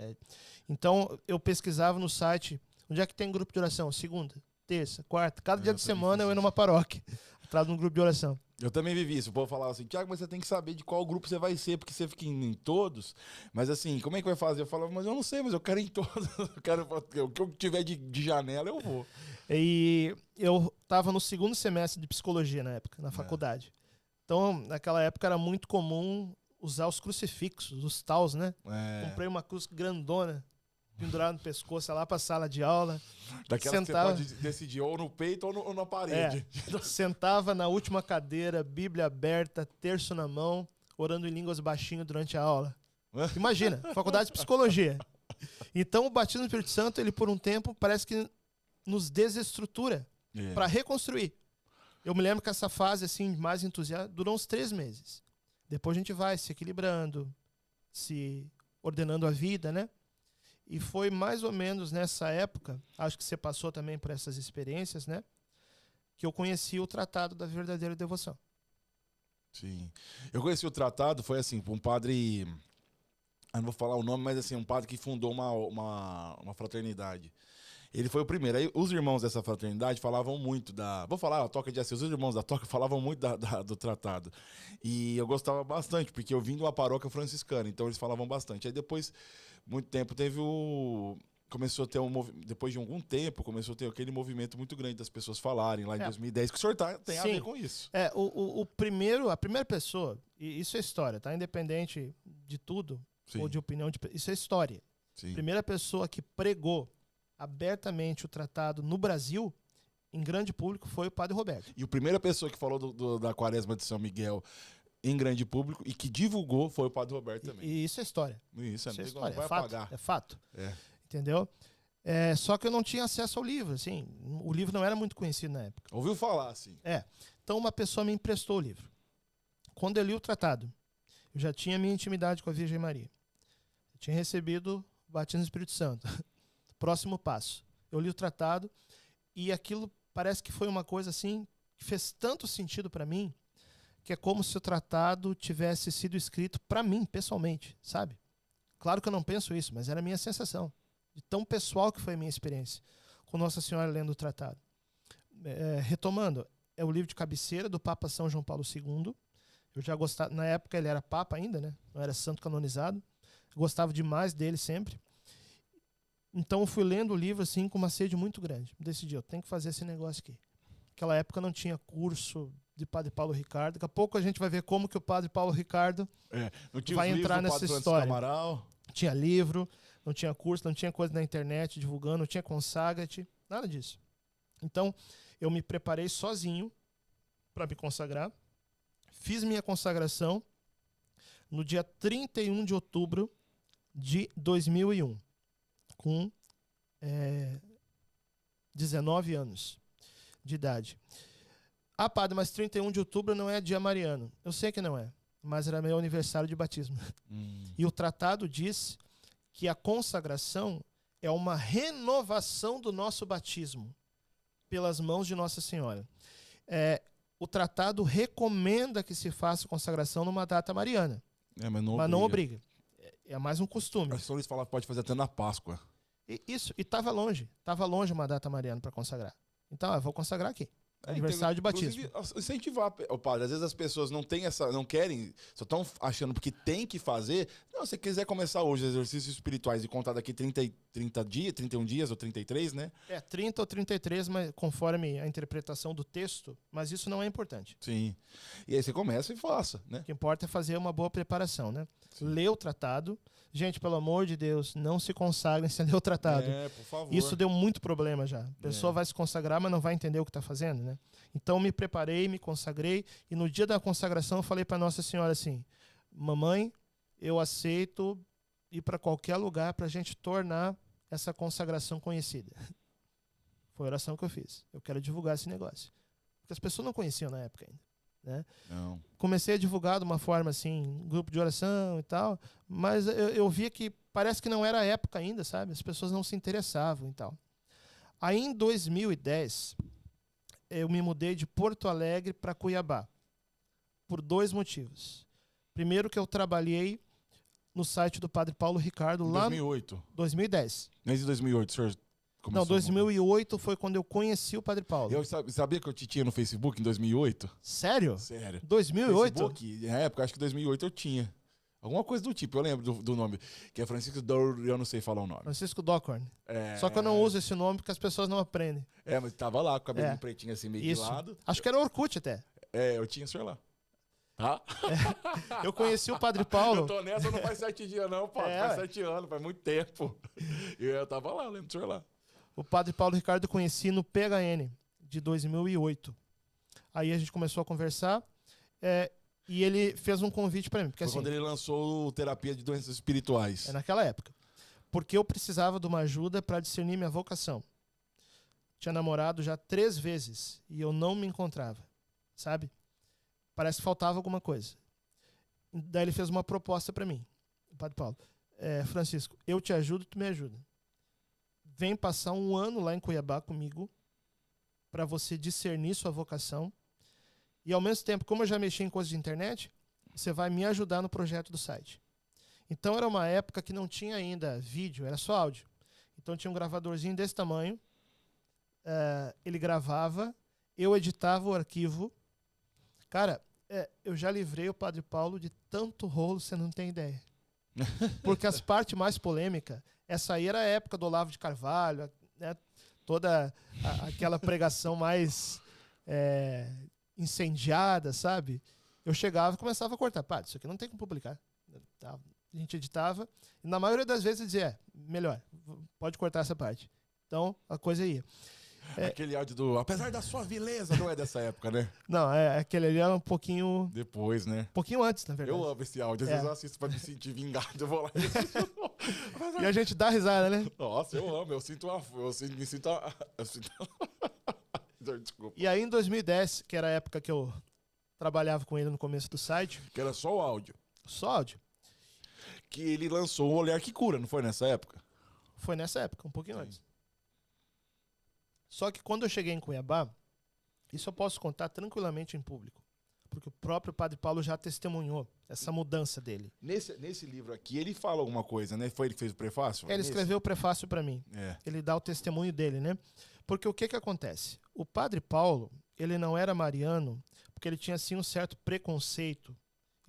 S1: Então, eu pesquisava no site onde é que tem grupo de oração. Segunda, terça, quarta. Cada dia de semana eu ia numa paróquia, atrás de um grupo de oração.
S3: Eu também vivi isso. O povo falava assim, Tiago, mas você tem que saber de qual grupo você vai ser, porque você fica em todos. Mas assim, como é que vai fazer? Eu falava, mas eu não sei, mas eu quero ir em todos. O que eu tiver de janela, eu vou.
S1: E eu estava no segundo semestre de psicologia na época, na faculdade. Então, naquela época era muito comum usar os crucifixos, os taus, né? Comprei uma cruz grandona, pendurada no pescoço, lá pra sala de aula.
S3: Daquela
S1: sentava,
S3: que você pode decidir ou no peito ou na parede.
S1: Sentava na última cadeira, Bíblia aberta, terço na mão, orando em línguas baixinho durante a aula. Imagina, faculdade de psicologia. Então o batismo do Espírito Santo, ele por um tempo parece que nos desestrutura para reconstruir. Eu me lembro que essa fase assim mais entusiasta durou uns 3 meses. Depois a gente vai se equilibrando, se ordenando a vida, né? E foi mais ou menos nessa época, acho que você passou também por essas experiências, né? Que eu conheci o Tratado da Verdadeira Devoção.
S3: Sim. Eu conheci o tratado, foi assim, um padre, eu não vou falar o nome, mas assim, um padre que fundou uma fraternidade. Ele foi o primeiro. Aí os irmãos dessa fraternidade falavam muito vou falar a Toca de Assis, os irmãos da Toca falavam muito do tratado. E eu gostava bastante, porque eu vim de uma paróquia franciscana, então eles falavam bastante. Aí depois, muito tempo, começou a ter depois de algum tempo, começou a ter aquele movimento muito grande das pessoas falarem lá em 2010, que o senhor tem a ver com isso.
S1: A primeira pessoa, e isso é história, tá? Independente de tudo, ou de opinião, isso é história.
S3: Sim.
S1: Primeira pessoa que pregou abertamente o tratado no Brasil, em grande público, foi o Padre Roberto.
S3: E a primeira pessoa que falou da Quaresma de São Miguel em grande público e que divulgou foi o Padre Roberto também.
S1: E isso é história.
S3: Isso é
S1: história,
S3: vai apagar.
S1: É fato. Entendeu? Só que eu não tinha acesso ao livro, assim. O livro não era muito conhecido na época.
S3: Ouviu falar, assim.
S1: Então uma pessoa me emprestou o livro. Quando eu li o tratado, eu já tinha minha intimidade com a Virgem Maria. Eu tinha recebido o batismo do Espírito Santo. Próximo passo. Eu li o tratado e aquilo parece que foi uma coisa assim que fez tanto sentido para mim, que é como se o tratado tivesse sido escrito para mim, pessoalmente, sabe? Claro que eu não penso isso, mas era a minha sensação. De tão pessoal que foi a minha experiência com Nossa Senhora lendo o tratado. Retomando, é o livro de cabeceira do Papa São João Paulo II. Eu já gostava, na época ele era Papa ainda, né? Não era santo canonizado. Eu gostava demais dele sempre. Então eu fui lendo o livro assim com uma sede muito grande. Decidi, eu tenho que fazer esse negócio aqui. Naquela época não tinha curso de Padre Paulo Ricardo. Daqui a pouco a gente vai ver como que o Padre Paulo Ricardo vai entrar nessa história. Tinha livro, não tinha curso, não tinha coisa na internet divulgando, não tinha consagra-te, nada disso. Então eu me preparei sozinho para me consagrar. Fiz minha consagração no dia 31 de outubro de 2001. Com 19 anos de idade. Padre, mas 31 de outubro não é dia mariano. Eu sei que não é, mas era meu aniversário de batismo. E o tratado diz que a consagração é uma renovação do nosso batismo pelas mãos de Nossa Senhora. O tratado recomenda que se faça consagração numa data mariana, mas não obriga. É mais um costume.
S3: A São Luís fala que pode fazer até na Páscoa.
S1: E estava longe uma data mariana para consagrar. Então, eu vou consagrar aqui. aniversário de batismo.
S3: Incentivar, ô padre. Às vezes as pessoas não têm não querem, só estão achando porque tem que fazer. Não, se você quiser começar hoje exercícios espirituais e contar daqui 30 dias, 31 dias ou 33, né?
S1: 30 ou 33, mas conforme a interpretação do texto, mas isso não é importante.
S3: Sim. E aí você começa e faça, né?
S1: O que importa é fazer uma boa preparação, né? Ler o tratado. Gente, pelo amor de Deus, não se consagrem sem ler o tratado.
S3: Por favor.
S1: Isso deu muito problema já. A pessoa vai se consagrar, mas não vai entender o que está fazendo, né? Então me preparei, me consagrei, e no dia da consagração eu falei para Nossa Senhora assim: mamãe, eu aceito ir para qualquer lugar para a gente tornar essa consagração conhecida. Foi a oração que eu fiz. Eu quero divulgar esse negócio. Porque as pessoas não conheciam na época ainda, né?
S3: Não.
S1: Comecei a divulgar de uma forma assim, grupo de oração e tal, mas eu via que parece que não era a época ainda, sabe? As pessoas não se interessavam e tal. Aí em 2010, eu me mudei de Porto Alegre para Cuiabá, por 2 motivos. Primeiro, que eu trabalhei no site do Padre Paulo Ricardo lá
S3: 2008.
S1: 2010.
S3: Desde 2008, o senhor começou?
S1: Não, 2008 foi quando eu conheci o Padre Paulo.
S3: Eu sabia que eu te tinha no Facebook em 2008?
S1: Sério?
S3: Sério.
S1: 2008?
S3: Facebook, na época, acho que 2008 eu tinha. Alguma coisa do tipo, eu lembro do nome. Que é Francisco eu não sei falar o nome.
S1: Francisco Dockhorn. Só que eu não uso esse nome porque as pessoas não aprendem.
S3: Mas tava lá, com o cabelo pretinho assim, meio de lado.
S1: Acho que era Orkut até.
S3: Eu tinha o senhor lá. Tá?
S1: Eu conheci o Padre Paulo.
S3: Eu tô nessa não faz 7 dias não, pô. Faz 7 anos, faz muito tempo. E eu tava lá, lembro do senhor lá.
S1: O Padre Paulo Ricardo eu conheci no PHN, de 2008. Aí a gente começou a conversar e ele fez um convite para mim. Porque,
S3: Foi
S1: assim,
S3: quando ele lançou o Terapia de Doenças Espirituais.
S1: Naquela época. Porque eu precisava de uma ajuda para discernir minha vocação. Tinha namorado já 3 vezes e eu não me encontrava, sabe? Parece que faltava alguma coisa. Daí ele fez uma proposta para mim, o Padre Paulo. Francisco, eu te ajudo, tu me ajuda. Vem passar 1 ano lá em Cuiabá comigo para você discernir sua vocação. E ao mesmo tempo, como eu já mexi em coisas de internet, você vai me ajudar no projeto do site. Então era uma época que não tinha ainda vídeo, era só áudio. Então tinha um gravadorzinho desse tamanho, ele gravava, eu editava o arquivo. Cara, eu já livrei o Padre Paulo de tanto rolo, você não tem ideia. Porque as partes mais polêmicas, essa aí era a época do Olavo de Carvalho, né, toda aquela pregação mais incendiada, sabe? Eu chegava e começava a cortar. Padre, isso aqui não tem como publicar. A gente editava, e na maioria das vezes eu dizia, melhor, pode cortar essa parte. Então, a coisa ia.
S3: Aquele áudio do apesar da sua vileza, não é dessa época, né?
S1: Não, aquele ali é um pouquinho...
S3: Depois, né?
S1: Um pouquinho antes, na verdade.
S3: Eu amo esse áudio, às vezes eu assisto pra me sentir vingado, eu vou lá e assisto.
S1: E a gente dá risada, né?
S3: Nossa, eu amo, me sinto... Desculpa.
S1: E aí em 2010, que era a época que eu trabalhava com ele no começo do site...
S3: Que era só o áudio.
S1: Só áudio.
S3: Que ele lançou o Olhar que Cura, não foi nessa época?
S1: Foi nessa época, um pouquinho antes. Só que quando eu cheguei em Cuiabá, isso eu posso contar tranquilamente em público, porque o próprio Padre Paulo já testemunhou essa mudança dele.
S3: Nesse livro aqui, ele fala alguma coisa, né? Foi ele que fez o prefácio?
S1: Ele escreveu o prefácio para mim. Ele dá o testemunho dele, né? Porque o que acontece? O Padre Paulo, ele não era mariano, porque ele tinha, assim, um certo preconceito.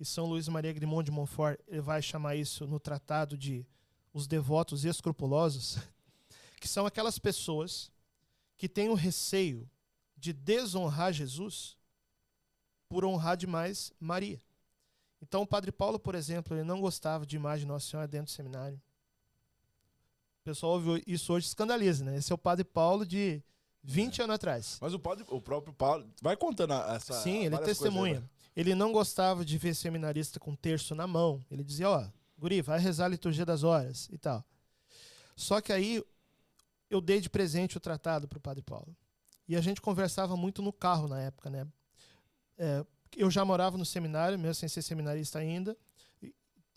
S1: E São Luís Maria Grimond de Montfort, ele vai chamar isso no tratado de os devotos escrupulosos, que são aquelas pessoas que têm o receio de desonrar Jesus por honrar demais Maria. Então o Padre Paulo, por exemplo, ele não gostava de imagem de Nossa Senhora dentro do seminário. O pessoal ouve isso hoje, escandaliza, né? Esse é o Padre Paulo de 20 anos atrás.
S3: Mas o próprio Paulo vai contando essa...
S1: Sim, ele testemunha. Coisas, né? Ele não gostava de ver seminarista com terço na mão. Ele dizia, guri, vai rezar a liturgia das horas e tal. Só que aí eu dei de presente o tratado para o Padre Paulo. E a gente conversava muito no carro na época, né? Eu já morava no seminário, mesmo sem ser seminarista ainda,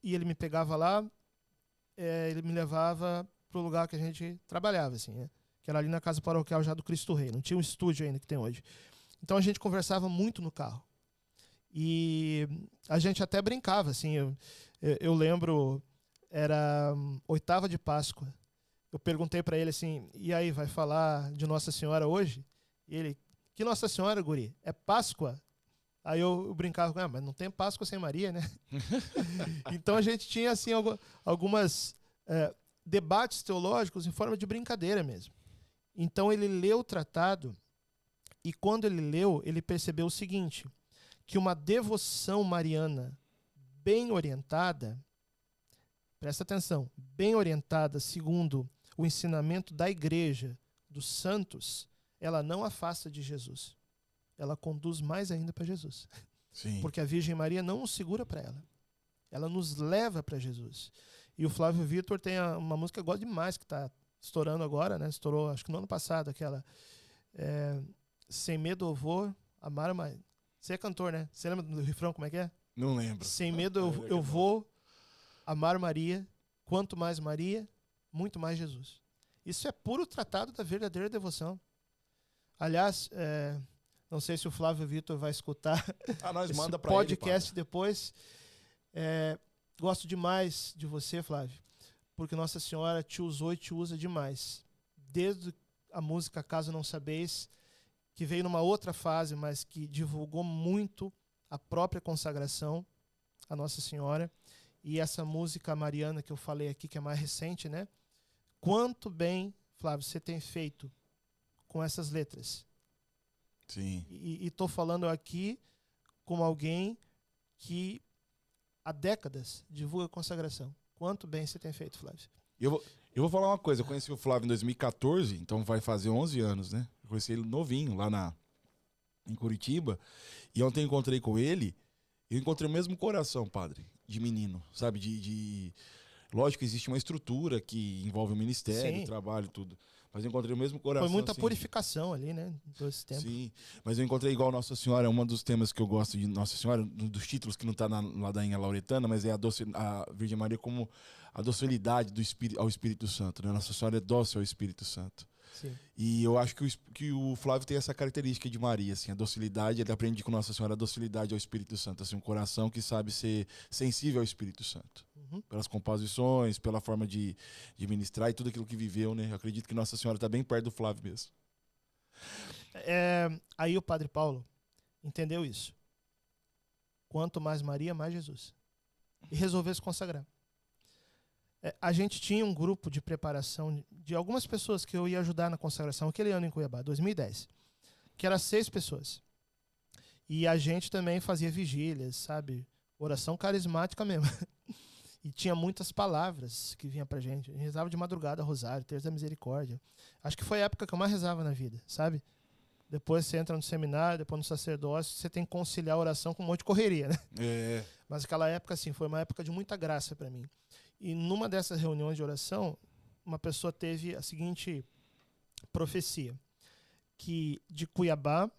S1: e ele me pegava lá, ele me levava para o lugar que a gente trabalhava, assim, né? Que era ali na casa paroquial já do Cristo Rei. Não tinha um estúdio ainda que tem hoje. Então a gente conversava muito no carro. E a gente até brincava, assim. Eu lembro, era 8ª de Páscoa. Eu perguntei para ele assim, e aí, vai falar de Nossa Senhora hoje? E ele, Que Nossa Senhora, guri? É Páscoa? Aí eu brincava com ela, mas não tem Páscoa sem Maria, né? Então a gente tinha assim algumas debates teológicos em forma de brincadeira mesmo. Então ele leu o tratado e quando ele leu, ele percebeu o seguinte, que uma devoção mariana bem orientada, presta atenção, bem orientada segundo o ensinamento da igreja, dos santos, ela não afasta de Jesus. Ela conduz mais ainda para Jesus.
S3: Sim.
S1: Porque a Virgem Maria não nos segura para ela. Ela nos leva para Jesus. E o Flávio Vitor tem uma música que eu gosto demais, que está estourando agora, né? Estourou, acho que no ano passado, aquela Sem Medo Eu Vou Amar Uma... Você é cantor, né? Você lembra do refrão, como é que é?
S3: Não lembro.
S1: Sem medo eu vou amar Maria, quanto mais Maria, muito mais Jesus. Isso é puro tratado da verdadeira devoção. Aliás, não sei se o Flávio Vitor vai escutar
S3: Nós
S1: esse
S3: manda pra
S1: podcast depois. Gosto demais de você, Flávio, porque Nossa Senhora te usou e te usa demais. Desde a música Caso Não Sabeis, que veio numa outra fase, mas que divulgou muito a própria consagração à Nossa Senhora. E essa música mariana que eu falei aqui, que é mais recente, né? Quanto bem, Flávio, você tem feito com essas letras.
S3: Sim.
S1: E estou falando aqui como alguém que há décadas divulga a consagração. Quanto bem você tem feito, Flávio.
S3: Eu vou falar uma coisa. Eu conheci o Flávio em 2014, então vai fazer 11 anos, né? Eu conheci ele novinho, lá em Curitiba. E ontem eu encontrei com ele, eu encontrei o mesmo coração, padre, de menino, sabe? Lógico que existe uma estrutura que envolve o ministério,
S1: Sim.
S3: o trabalho, tudo. Mas eu encontrei o mesmo coração.
S1: Foi muita
S3: assim,
S1: purificação ali, né? Todo esse tempo.
S3: Sim, mas eu encontrei igual Nossa Senhora, um dos temas que eu gosto de Nossa Senhora, dos títulos que não está na ladainha lauretana, mas é a Virgem Maria como a docilidade ao Espírito Santo, né? Nossa Senhora é dócil ao Espírito Santo.
S1: Sim.
S3: E eu acho que o Flávio tem essa característica de Maria, assim, a docilidade, ele aprende com Nossa Senhora a docilidade ao Espírito Santo, assim, um coração que sabe ser sensível ao Espírito Santo. Pelas composições, pela forma de ministrar e tudo aquilo que viveu, né? Eu acredito que Nossa Senhora está bem perto do Flávio mesmo.
S1: Aí o Padre Paulo entendeu isso. Quanto mais Maria, mais Jesus. E resolveu se consagrar. A gente tinha um grupo de preparação de algumas pessoas que eu ia ajudar na consagração aquele ano em Cuiabá, 2010, que era 6 pessoas. E a gente também fazia vigílias, sabe? Oração carismática mesmo. E tinha muitas palavras que vinham pra gente. A gente rezava de madrugada, rosário, terço da misericórdia. Acho que foi a época que eu mais rezava na vida, sabe? Depois você entra no seminário, depois no sacerdócio, você tem que conciliar a oração com um monte de correria, né? Mas aquela época, assim, foi uma época de muita graça para mim. E numa dessas reuniões de oração, uma pessoa teve a seguinte profecia, que de Cuiabá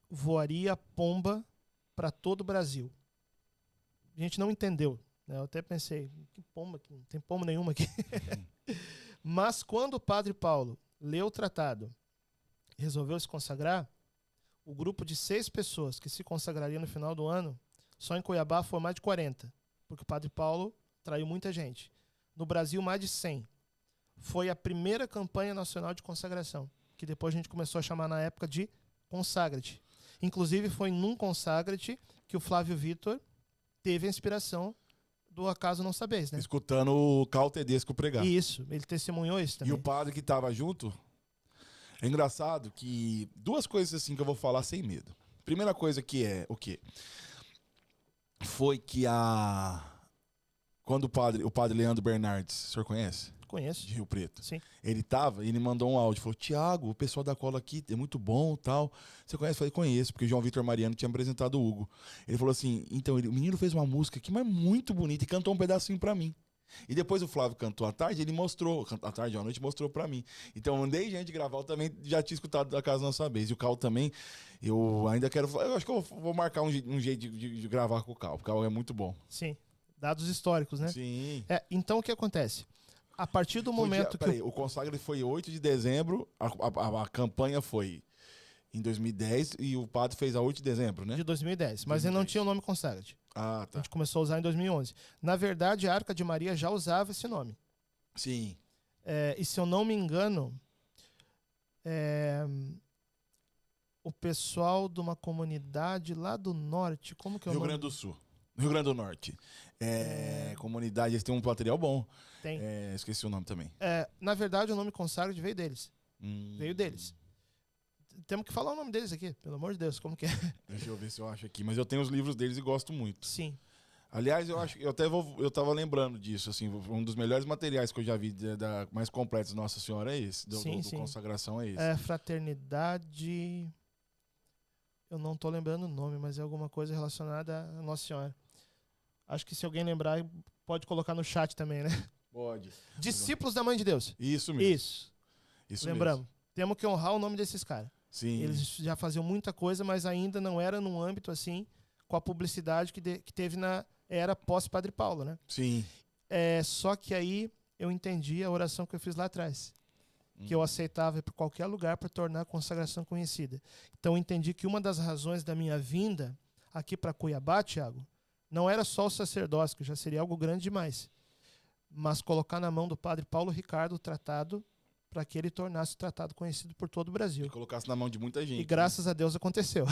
S1: voaria pomba para todo o Brasil. A gente não entendeu, né? Eu até pensei, que pomba? Não tem pomba nenhuma aqui. Mas quando o Padre Paulo leu o tratado e resolveu se consagrar, o grupo de 6 pessoas que se consagrariam no final do ano, só em Cuiabá foi mais de 40, porque o Padre Paulo traiu muita gente. No Brasil, mais de 100. Foi a primeira campanha nacional de consagração, que depois a gente começou a chamar na época de Consagra-te. Inclusive, foi num Consagra-te que o Flávio Vitor teve a inspiração do Acaso Não Sabeis, né?
S3: Escutando o Cal Tedesco pregar.
S1: Isso, ele testemunhou isso também.
S3: E o padre que estava junto, é engraçado que 2 coisas assim que eu vou falar sem medo. Primeira coisa que é o quê? Foi que quando o padre Leandro Bernardes, o senhor conhece?
S1: Conheço.
S3: De Rio Preto.
S1: Sim.
S3: Ele mandou um áudio, falou: Tiago, o pessoal da cola aqui é muito bom, tal. Você conhece? Eu falei: conheço, porque o João Vitor Mariano tinha apresentado o Hugo. Ele falou assim: então, o menino fez uma música aqui, mas muito bonita, e cantou um pedacinho pra mim. E depois o Flávio cantou à tarde, ele mostrou, à tarde ou à noite, mostrou pra mim. Então, eu mandei gente gravar, eu também já tinha escutado da Casa Não Sabeis. E o Cal também, eu ainda quero, eu acho que eu vou marcar um jeito de gravar com o Cal, porque o Cal é muito bom.
S1: Sim, dados históricos, né?
S3: Sim.
S1: Então, o que acontece? A partir do momento que...
S3: O Consagra foi 8 de dezembro, a campanha foi em 2010 e o padre fez a 8 de dezembro, né?
S1: De 2010, mas ele não tinha o nome Consagra-te.
S3: Ah,
S1: A
S3: tá.
S1: gente começou a usar em 2011. Na verdade, a Arca de Maria já usava esse nome.
S3: Sim.
S1: E se eu não me engano, o pessoal de uma comunidade lá do norte. Como que é o
S3: Rio
S1: nome?
S3: Grande do Sul. Rio Grande do Norte. Comunidade, eles têm um material bom.
S1: Tem.
S3: Esqueci o nome também.
S1: Na verdade, o nome Consagre veio deles. Veio deles. Temos que falar o nome deles aqui, pelo amor de Deus. Como que é?
S3: Deixa eu ver se eu acho aqui. Mas eu tenho os livros deles e gosto muito.
S1: Sim.
S3: Aliás, eu tava lembrando disso, assim, um dos melhores materiais que eu já vi, mais completos de Nossa Senhora é esse, do Consagração é esse.
S1: Fraternidade... Eu não tô lembrando o nome, mas é alguma coisa relacionada a Nossa Senhora. Acho que se alguém lembrar, pode colocar no chat também, né?
S3: Pode.
S1: Discípulos da Mãe de Deus.
S3: Isso mesmo.
S1: Isso Lembramos. Mesmo. Temos que honrar o nome desses caras.
S3: Sim.
S1: Eles já faziam muita coisa, mas ainda não era num âmbito assim, com a publicidade que teve na era pós-Padre Paulo, né?
S3: Sim.
S1: Só que aí eu entendi a oração que eu fiz lá atrás. Que eu aceitava ir para qualquer lugar para tornar a consagração conhecida. Então eu entendi que uma das razões da minha vinda aqui para Cuiabá, Tiago, não era só o sacerdócio, que já seria algo grande demais, mas colocar na mão do Padre Paulo Ricardo o tratado para que ele tornasse o tratado conhecido por todo o Brasil.
S3: Que colocasse na mão de muita gente.
S1: E graças a Deus aconteceu.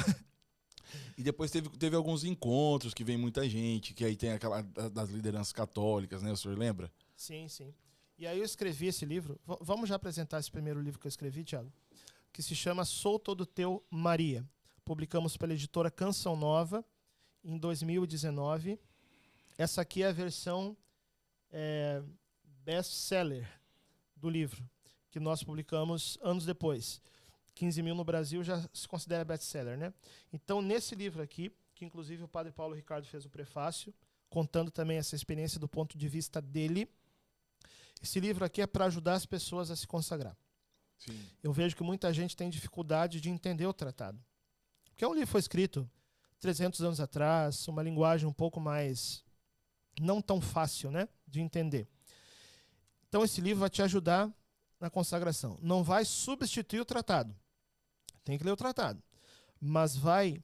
S3: E depois teve alguns encontros que vem muita gente, que aí tem aquela das lideranças católicas, né? O senhor lembra?
S1: Sim, sim. E aí eu escrevi esse livro. Vamos já apresentar esse primeiro livro que eu escrevi, Tiago, que se chama Sou Todo Teu, Maria. Publicamos pela editora Canção Nova em 2019. Essa aqui é a versão best-seller do livro, que nós publicamos anos depois. 15 mil no Brasil já se considera best-seller, né? Então, nesse livro aqui, que inclusive o Padre Paulo Ricardo fez o prefácio, contando também essa experiência do ponto de vista dele, esse livro aqui é para ajudar as pessoas a se consagrar.
S3: Sim.
S1: Eu vejo que muita gente tem dificuldade de entender o tratado. Porque o livro foi escrito 300 anos atrás, uma linguagem um pouco mais não tão fácil, né, de entender. Então esse livro vai te ajudar na consagração. Não vai substituir o tratado. Tem que ler o tratado. Mas vai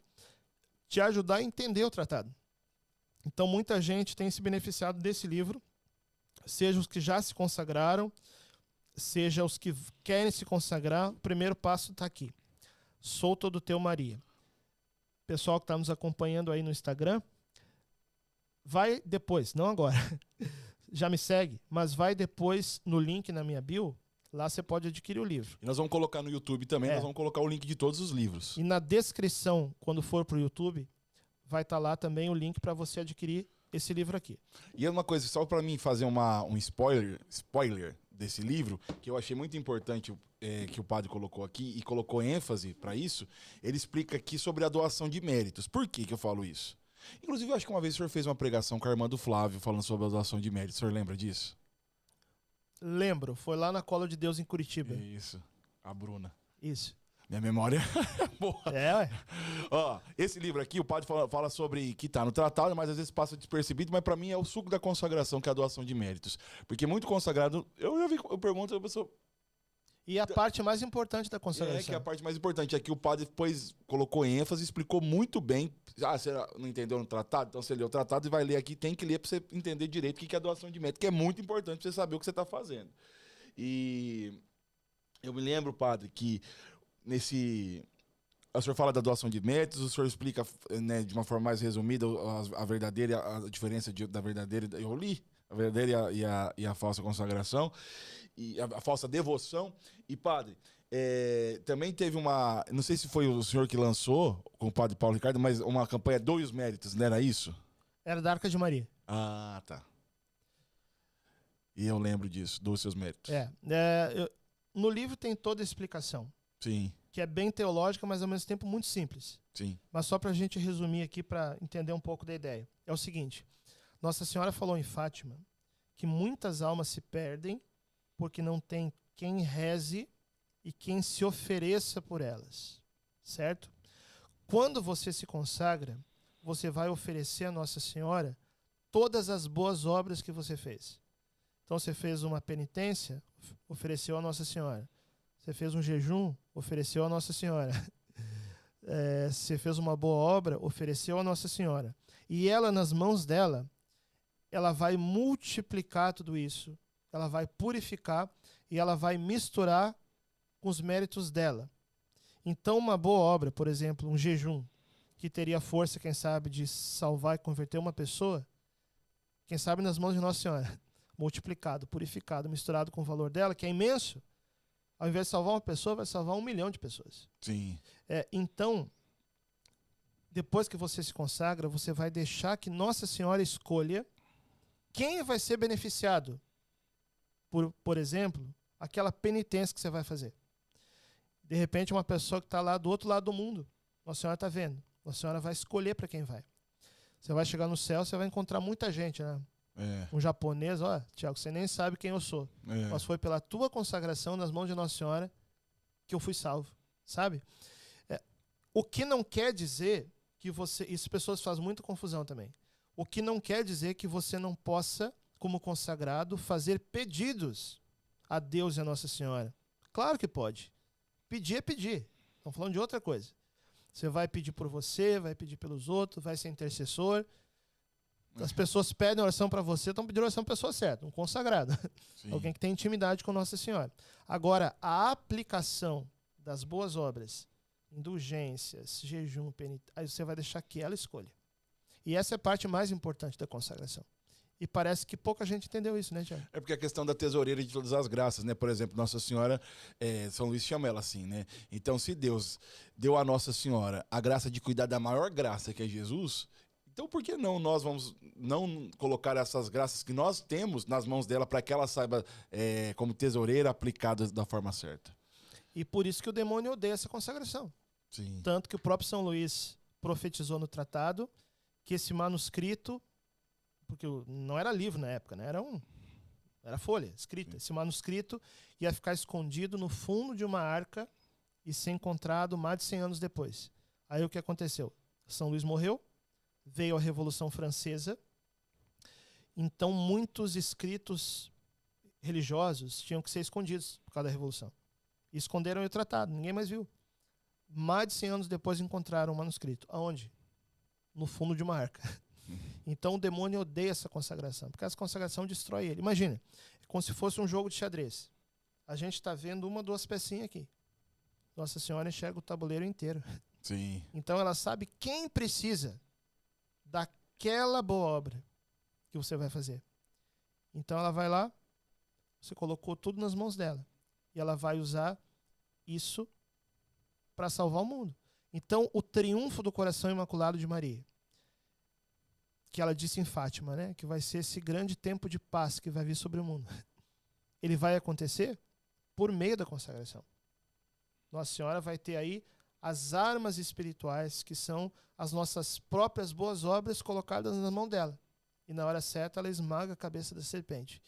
S1: te ajudar a entender o tratado. Então muita gente tem se beneficiado desse livro, seja os que já se consagraram, seja os que querem se consagrar. O primeiro passo está aqui. Sou Todo Teu, Maria. Pessoal que está nos acompanhando aí no Instagram, vai depois, não agora. Já me segue, mas vai depois no link na minha bio. Lá você pode adquirir o livro.
S3: E nós vamos colocar no YouTube também, nós vamos colocar o link de todos os livros.
S1: E na descrição, quando for para o YouTube, vai estar lá também o link para você adquirir esse livro aqui.
S3: E é uma coisa, só para mim fazer um spoiler desse livro, que eu achei muito importante que o padre colocou aqui e colocou ênfase para isso, ele explica aqui sobre a doação de méritos. Por que eu falo isso? Inclusive, eu acho que uma vez o senhor fez uma pregação com a irmã do Flávio falando sobre a doação de méritos. O senhor lembra disso?
S1: Lembro, foi lá na Cola de Deus em Curitiba.
S3: Isso, a Bruna.
S1: Isso.
S3: Minha memória é boa.
S1: Ué.
S3: Ó, esse livro aqui, o padre fala sobre que tá no tratado, mas às vezes passa despercebido, mas para mim é o suco da consagração, que é a doação de méritos. Porque muito consagrado, eu pergunto a pessoa...
S1: E a parte mais importante da consagração.
S3: Que é a parte mais importante. Aqui o padre depois colocou ênfase, explicou muito bem. Você não entendeu no tratado? Então você lê o tratado e vai ler aqui, tem que ler para você entender direito o que é a doação de mérito, que é muito importante para você saber o que você está fazendo. E eu me lembro, padre, que o senhor fala da doação de méritos, o senhor explica, né, de uma forma mais resumida a verdadeira, a diferença da verdadeira, eu li, a verdadeira e a falsa consagração, e a falsa devoção. E, padre, também teve não sei se foi o senhor que lançou, com o padre Paulo Ricardo, mas uma campanha Doe os Méritos, não era isso?
S1: Era da Arca de Maria.
S3: Ah, tá. E eu lembro disso, Doe os seus méritos.
S1: No livro tem toda a explicação.
S3: Sim.
S1: Que é bem teológica, mas ao mesmo tempo muito simples.
S3: Sim.
S1: Mas só para a gente resumir aqui, para entender um pouco da ideia. É o seguinte, Nossa Senhora falou em Fátima que muitas almas se perdem porque não tem quem reze e quem se ofereça por elas. Certo? Quando você se consagra, você vai oferecer a Nossa Senhora todas as boas obras que você fez. Então você fez uma penitência, ofereceu a Nossa Senhora. Você fez um jejum, ofereceu a Nossa Senhora. Você fez uma boa obra, ofereceu a Nossa Senhora. E ela, nas mãos dela, ela vai multiplicar tudo isso. Ela vai purificar e ela vai misturar com os méritos dela. Então, uma boa obra, por exemplo, um jejum, que teria força, quem sabe, de salvar e converter uma pessoa, quem sabe nas mãos de Nossa Senhora, multiplicado, purificado, misturado com o valor dela, que é imenso, ao invés de salvar uma pessoa, vai salvar 1 milhão de pessoas.
S3: Sim.
S1: Então, depois que você se consagra, você vai deixar que Nossa Senhora escolha quem vai ser beneficiado por exemplo, aquela penitência que você vai fazer. De repente, uma pessoa que está lá do outro lado do mundo, Nossa Senhora está vendo. Nossa Senhora vai escolher para quem vai. Você vai chegar no céu, você vai encontrar muita gente, né? Um japonês, ó, Tiago, você nem sabe quem eu sou. Mas foi pela tua consagração nas mãos de Nossa Senhora que eu fui salvo, sabe? O que não quer dizer que você... Isso as pessoas fazem muita confusão também. O que não quer dizer que você não possa, como consagrado, fazer pedidos a Deus e a Nossa Senhora. Claro que pode. Pedir é pedir. Estamos falando de outra coisa. Você vai pedir por você, vai pedir pelos outros, vai ser intercessor. As pessoas pedem oração para você, estão pedindo oração para a pessoa certa, um consagrado. Sim. Alguém que tem intimidade com Nossa Senhora. Agora, a aplicação das boas obras, indulgências, jejum, penitência, aí você vai deixar que ela escolha. E essa é a parte mais importante da consagração. E parece que pouca gente entendeu isso, né, Tiago?
S3: É porque a questão da tesoureira de todas as graças, né? Por exemplo, Nossa Senhora, São Luís chama ela assim, né? Então, se Deus deu a Nossa Senhora a graça de cuidar da maior graça, que é Jesus, então por que não nós vamos não colocar essas graças que nós temos nas mãos dela para que ela saiba, como tesoureira, aplicada da forma certa?
S1: E por isso que o demônio odeia essa consagração.
S3: Sim.
S1: Tanto que o próprio São Luís profetizou no tratado que esse manuscrito, porque não era livro na época, né? Era folha escrita. Sim. Esse manuscrito ia ficar escondido no fundo de uma arca e ser encontrado mais de 100 anos depois. Aí o que aconteceu? São Luís morreu, veio a Revolução Francesa, então muitos escritos religiosos tinham que ser escondidos por causa da Revolução. E esconderam o tratado, ninguém mais viu. Mais de 100 anos depois encontraram o manuscrito. Aonde? No fundo de uma arca. Então o demônio odeia essa consagração, porque essa consagração destrói ele. Imagina, é como se fosse um jogo de xadrez. A gente está vendo 1 ou 2 pecinhas aqui. Nossa Senhora enxerga o tabuleiro inteiro.
S3: Sim.
S1: Então ela sabe quem precisa daquela boa obra que você vai fazer. Então ela vai lá, você colocou tudo nas mãos dela. E ela vai usar isso para salvar o mundo. Então o triunfo do coração imaculado de Maria, que ela disse em Fátima, né, que vai ser esse grande tempo de paz que vai vir sobre o mundo. Ele vai acontecer por meio da consagração. Nossa Senhora vai ter aí as armas espirituais, que são as nossas próprias boas obras colocadas na mão dela. E na hora certa ela esmaga a cabeça da serpente.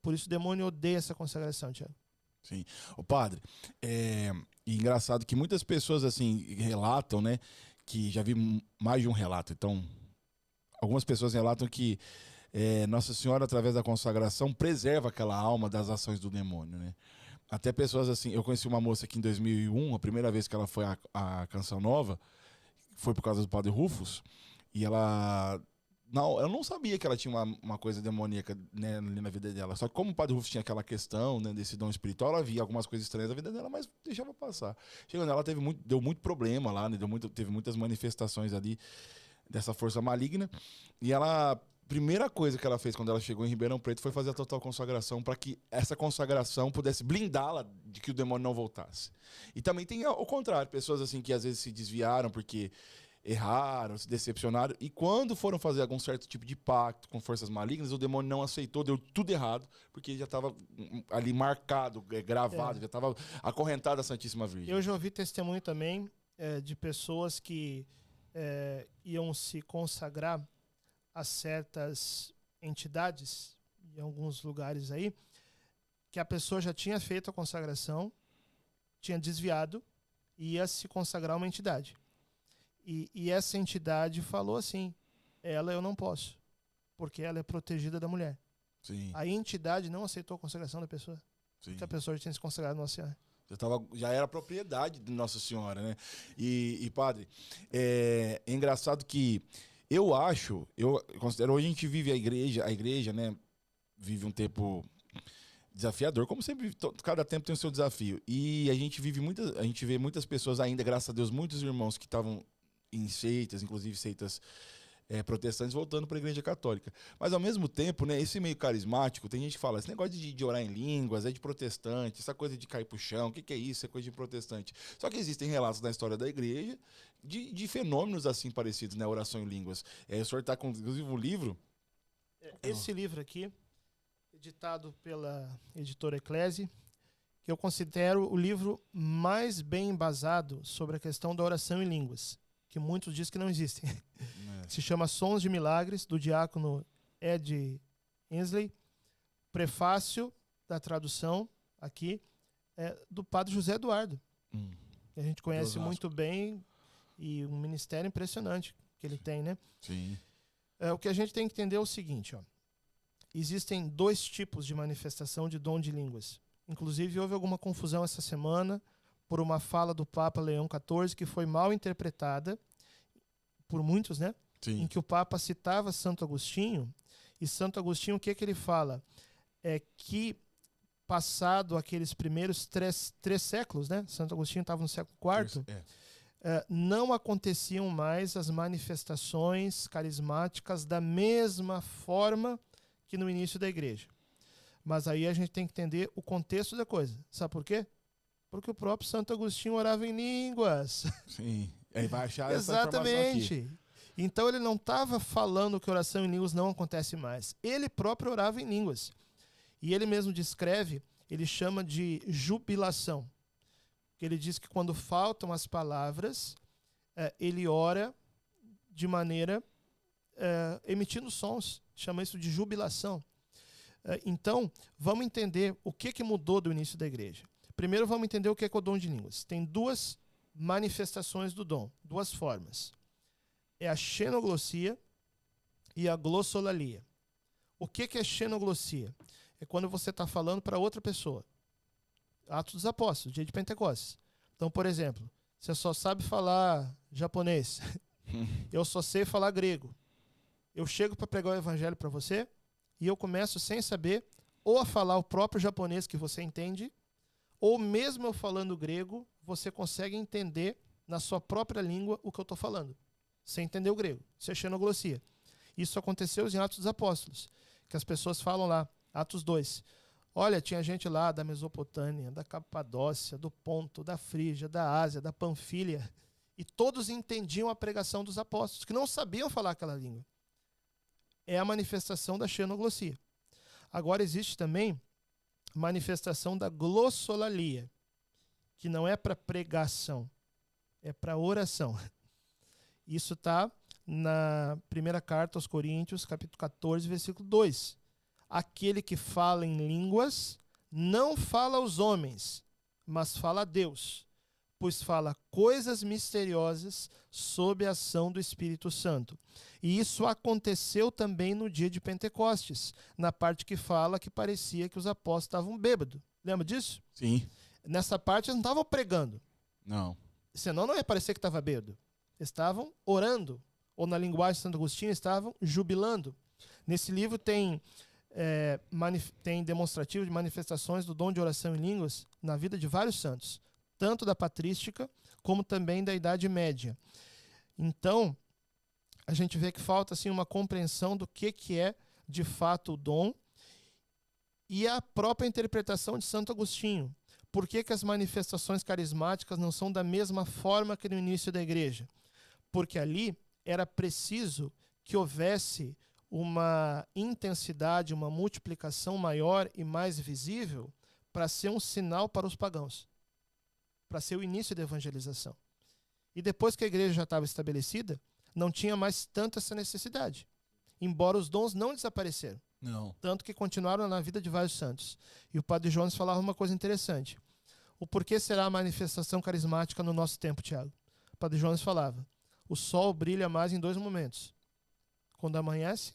S1: Por isso o demônio odeia essa consagração, Tiago.
S3: Sim. O padre, e engraçado que muitas pessoas assim relatam, né, que já vi mais de um relato, então algumas pessoas relatam que Nossa Senhora, através da consagração, preserva aquela alma das ações do demônio, né? Até pessoas assim, eu conheci uma moça aqui em 2001, a primeira vez que ela foi à Canção Nova, foi por causa do Padre Rufus, e ela não sabia que ela tinha uma coisa demoníaca, né, ali na vida dela. Só que como o Padre Rufus tinha aquela questão, né, desse dom espiritual, ela via algumas coisas estranhas da vida dela, mas deixava passar. Chegando nela, deu muito problema lá, né, teve muitas manifestações ali dessa força maligna, e ela... Primeira coisa que ela fez quando ela chegou em Ribeirão Preto foi fazer a total consagração para que essa consagração pudesse blindá-la de que o demônio não voltasse. E também tem o contrário, pessoas assim que às vezes se desviaram porque erraram, se decepcionaram, e quando foram fazer algum certo tipo de pacto com forças malignas, o demônio não aceitou, deu tudo errado, porque já estava ali marcado, gravado, já estava acorrentado a Santíssima Virgem.
S1: Eu já ouvi testemunho também de pessoas que iam se consagrar a certas entidades, em alguns lugares aí, que a pessoa já tinha feito a consagração, tinha desviado e ia se consagrar a uma entidade. E essa entidade falou assim, ela eu não posso, porque ela é protegida da mulher.
S3: Sim.
S1: A entidade não aceitou a consagração da pessoa, porque a pessoa já tinha se consagrado a Nossa Senhora.
S3: Já era propriedade de Nossa Senhora, né? E padre, é engraçado que eu considero, hoje a gente vive a igreja, né, vive um tempo Desafiador, como sempre, cada tempo tem o seu desafio. E a gente vê muitas pessoas ainda, graças a Deus, muitos irmãos que estavam em seitas, inclusive seitas protestantes, voltando para a Igreja Católica. Mas, ao mesmo tempo, né, esse meio carismático, tem gente que fala, esse negócio de orar em línguas é de protestante, essa coisa de cair pro chão, o que é isso? É coisa de protestante. Só que existem relatos na história da Igreja de fenômenos assim parecidos, né, oração em línguas. O senhor está com, inclusive, um livro...
S1: Esse livro aqui, editado pela editora Eclesi, que eu considero o livro mais bem embasado sobre a questão da oração em línguas, que muitos dizem que não existem. Se chama Sons de Milagres, do diácono Ed Hensley. Prefácio da tradução aqui do padre José Eduardo, que a gente conhece muito bem, e um ministério impressionante que ele tem, né?
S3: Sim.
S1: O que a gente tem que entender é o seguinte, ó. Existem 2 tipos de manifestação de dom de línguas. Inclusive, houve alguma confusão essa semana por uma fala do Papa Leão XIV que foi mal interpretada por muitos, né?
S3: Sim.
S1: Em que o Papa citava Santo Agostinho, e Santo Agostinho, o que ele fala? É que, passado aqueles primeiros 3 séculos, né? Santo Agostinho estava no século IV, não aconteciam mais as manifestações carismáticas da mesma forma que no início da igreja. Mas aí a gente tem que entender o contexto da coisa. Sabe por quê? Porque o próprio Santo Agostinho orava em línguas.
S3: Sim. Aí vai achar essa informação aqui.
S1: Exatamente. Então ele não estava falando que oração em línguas não acontece mais. Ele próprio orava em línguas. E ele mesmo descreve, ele chama de jubilação. Ele diz que quando faltam as palavras, ele ora de maneira emitindo sons. Chama isso de jubilação. Então, vamos entender o que mudou do início da igreja. Primeiro, vamos entender o que é o dom de línguas. Tem 2 manifestações do dom, 2 formas. É a xenoglossia e a glossolalia. O que é xenoglossia? É quando você está falando para outra pessoa. Atos dos Apóstolos, dia de Pentecostes. Então, por exemplo, você só sabe falar japonês. Eu só sei falar grego. Eu chego para pregar o evangelho para você e eu começo sem saber ou a falar o próprio japonês que você entende, ou mesmo eu falando grego, você consegue entender na sua própria língua o que eu estou falando, sem entender o grego. Isso é xenoglossia. Isso aconteceu em Atos dos Apóstolos, que as pessoas falam lá, Atos 2. Olha, tinha gente lá da Mesopotâmia, da Capadócia, do Ponto, da Frígia, da Ásia, da Panfilha, e todos entendiam a pregação dos apóstolos, que não sabiam falar aquela língua. É a manifestação da xenoglossia. Agora existe também manifestação da glossolalia, que não é para pregação, é para oração. Isso está na primeira carta aos Coríntios, capítulo 14, versículo 2. Aquele que fala em línguas não fala aos homens, mas fala a Deus, pois fala coisas misteriosas sob a ação do Espírito Santo. E isso aconteceu também no dia de Pentecostes, na parte que fala que parecia que os apóstolos estavam bêbados. Lembra disso?
S3: Sim.
S1: Nessa parte eles não estavam pregando.
S3: Não.
S1: Senão não ia parecer que estava bêbado. Estavam orando. Ou na linguagem de Santo Agostinho, estavam jubilando. Nesse livro tem demonstrativo de manifestações do dom de oração em línguas na vida de vários santos, tanto da patrística como também da Idade Média. Então, a gente vê que falta assim, uma compreensão do que é de fato o dom e a própria interpretação de Santo Agostinho. Por que as manifestações carismáticas não são da mesma forma que no início da igreja? Porque ali era preciso que houvesse uma intensidade, uma multiplicação maior e mais visível para ser um sinal para os pagãos, para ser o início da evangelização. E depois que a igreja já estava estabelecida, não tinha mais tanto essa necessidade, embora os dons não desapareceram.
S3: Não.
S1: Tanto que continuaram na vida de vários santos. E o padre Jonas falava uma coisa interessante. O porquê será a manifestação carismática no nosso tempo, Tiago? O padre Jonas falava, o sol brilha mais em 2 momentos. Quando amanhece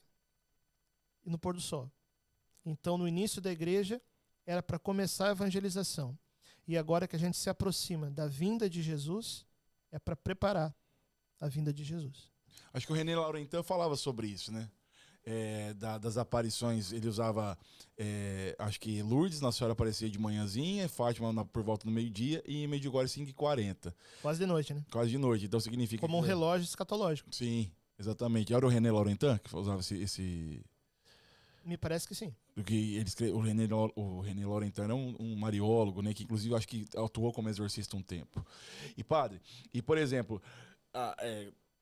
S1: e no pôr do sol. Então, no início da igreja, era para começar a evangelização. E agora que a gente se aproxima da vinda de Jesus, é para preparar a vinda de Jesus.
S3: Acho que o René Laurentin falava sobre isso, né? das aparições, ele usava, acho que Lourdes, Nossa Senhora aparecia de manhãzinha, Fátima por volta do meio-dia e Medjugorje 5h40.
S1: Quase de noite, né?
S3: Quase de noite, então significa...
S1: Como um relógio escatológico.
S3: Sim, exatamente. Era o René Laurentin que usava esse...
S1: Me parece que sim.
S3: Do que ele escreve, o René Laurentin é um mariólogo, né? Que inclusive acho que atuou como exorcista um tempo. E padre, por exemplo,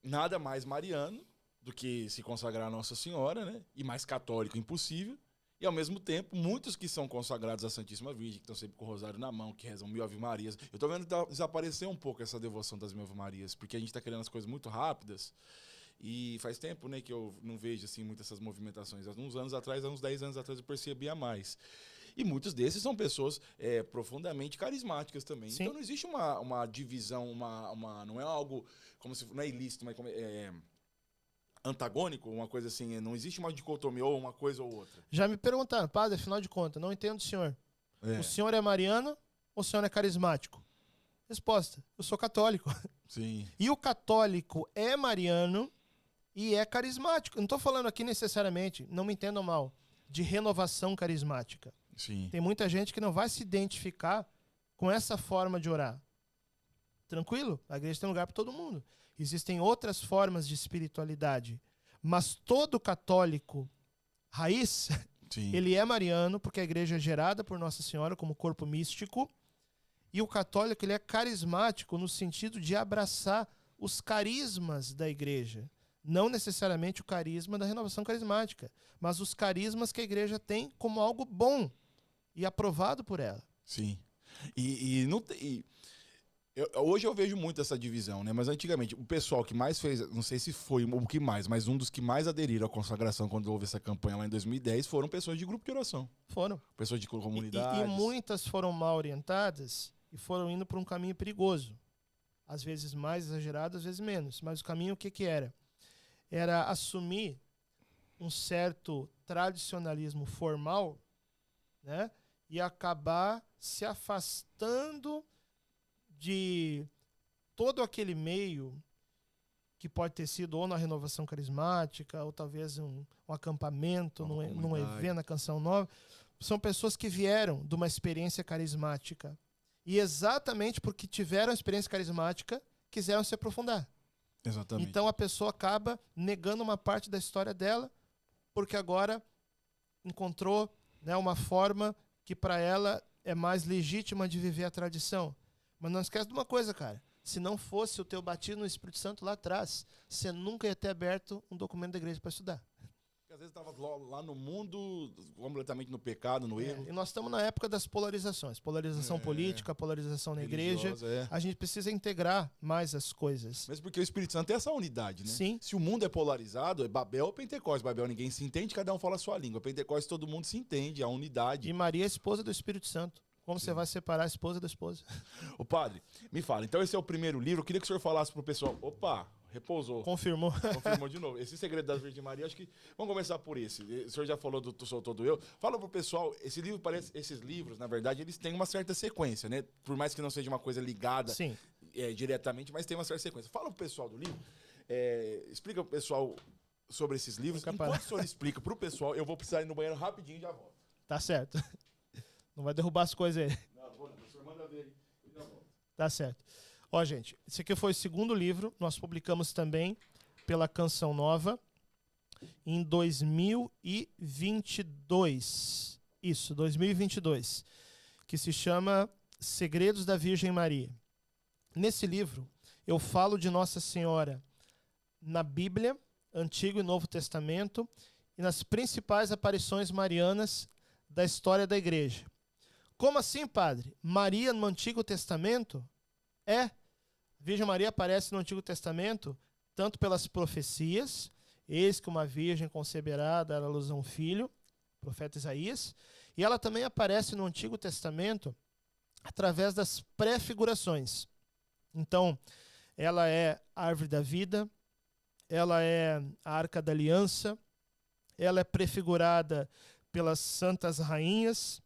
S3: nada mais mariano do que se consagrar a Nossa Senhora, né? E mais católico impossível. E ao mesmo tempo, muitos que são consagrados à Santíssima Virgem, que estão sempre com o rosário na mão, que rezam 1000 Ave Marias. Eu tô vendo desaparecer um pouco essa devoção das 1000 Ave Marias, porque a gente tá querendo as coisas muito rápidas. E faz tempo, né, que eu não vejo assim muitas essas movimentações. Há uns anos atrás, há uns 10 anos atrás, eu percebia mais. E muitos desses são pessoas profundamente carismáticas também.
S1: Sim.
S3: Então não existe uma divisão, não é algo como se não é ilícito, mas antagônico, uma coisa assim. Não existe uma dicotomia ou uma coisa ou outra.
S1: Já me perguntaram, padre, afinal de contas, não entendo o senhor. O senhor é mariano ou o senhor é carismático? Resposta: eu sou católico.
S3: Sim.
S1: E o católico é mariano e é carismático. Eu não estou falando aqui necessariamente, não me entendam mal, de renovação carismática.
S3: Sim.
S1: Tem muita gente que não vai se identificar com essa forma de orar. Tranquilo? A igreja tem lugar para todo mundo. Existem outras formas de espiritualidade. Mas todo católico raiz,
S3: Sim.
S1: ele é mariano, porque a igreja é gerada por Nossa Senhora como corpo místico. E o católico, ele é carismático no sentido de abraçar os carismas da igreja. Não necessariamente o carisma da renovação carismática, mas os carismas que a igreja tem como algo bom e aprovado por ela.
S3: Sim. Hoje eu vejo muito essa divisão, né? Mas antigamente, o pessoal que mais fez, não sei se foi o que mais, mas um dos que mais aderiram à consagração quando houve essa campanha lá em 2010 foram pessoas de grupo de oração.
S1: Foram.
S3: Pessoas de comunidades.
S1: E muitas foram mal orientadas e foram indo por um caminho perigoso. Às vezes mais exagerado, às vezes menos. Mas o caminho o que era? Era assumir um certo tradicionalismo formal, né? E acabar se afastando de todo aquele meio que pode ter sido ou na renovação carismática, ou talvez um acampamento, num evento, na Canção Nova. São pessoas que vieram de uma experiência carismática. E exatamente porque tiveram a experiência carismática, quiseram se aprofundar.
S3: Exatamente.
S1: Então a pessoa acaba negando uma parte da história dela, porque agora encontrou, né, uma forma que para ela é mais legítima de viver a tradição. Mas não esquece de uma coisa, cara. Se não fosse o teu batismo no Espírito Santo lá atrás, você nunca ia ter aberto um documento da igreja para estudar.
S3: Porque às vezes estava lá no mundo, completamente no pecado, no erro.
S1: E nós estamos na época das polarizações. Polarização política, polarização na igreja. A gente precisa integrar mais as coisas.
S3: Mesmo porque o Espírito Santo é essa unidade, né?
S1: Sim.
S3: Se o mundo é polarizado, é Babel ou Pentecostes. Babel ninguém se entende, cada um fala a sua língua. Pentecostes todo mundo se entende, a unidade.
S1: E Maria é esposa do Espírito Santo. Como você vai separar a esposa da esposa?
S3: Ô padre, me fala, então esse é o primeiro livro. Eu queria que o senhor falasse pro pessoal. Opa, repousou.
S1: Confirmou.
S3: Confirmou de novo. Esse Segredo da Virgem Maria, acho que... Vamos começar por esse. O senhor já falou do Sou Todo Eu. Fala pro pessoal, esses livros, na verdade, eles têm uma certa sequência, né? Por mais que não seja uma coisa ligada diretamente, mas tem uma certa sequência. Fala pro pessoal do livro. Explica pro pessoal sobre esses livros. Enquanto o senhor explica pro pessoal, eu vou precisar ir no banheiro rapidinho e já volto.
S1: Tá certo. Não vai derrubar as coisas aí.
S3: Não, o senhor manda ver aí. Eu já volto.
S1: Tá certo. Ó, gente, esse aqui foi o segundo livro. Nós publicamos também pela Canção Nova em 2022. Isso, 2022. Que se chama Segredos da Virgem Maria. Nesse livro, eu falo de Nossa Senhora na Bíblia, Antigo e Novo Testamento, e nas principais aparições marianas da história da igreja. Como assim, padre? Maria no Antigo Testamento? A Virgem Maria aparece no Antigo Testamento tanto pelas profecias, eis que uma virgem conceberá, dará à luz a um filho, profeta Isaías, e ela também aparece no Antigo Testamento através das pré-figurações. Então, ela é a árvore da vida, ela é a arca da aliança, ela é prefigurada pelas santas rainhas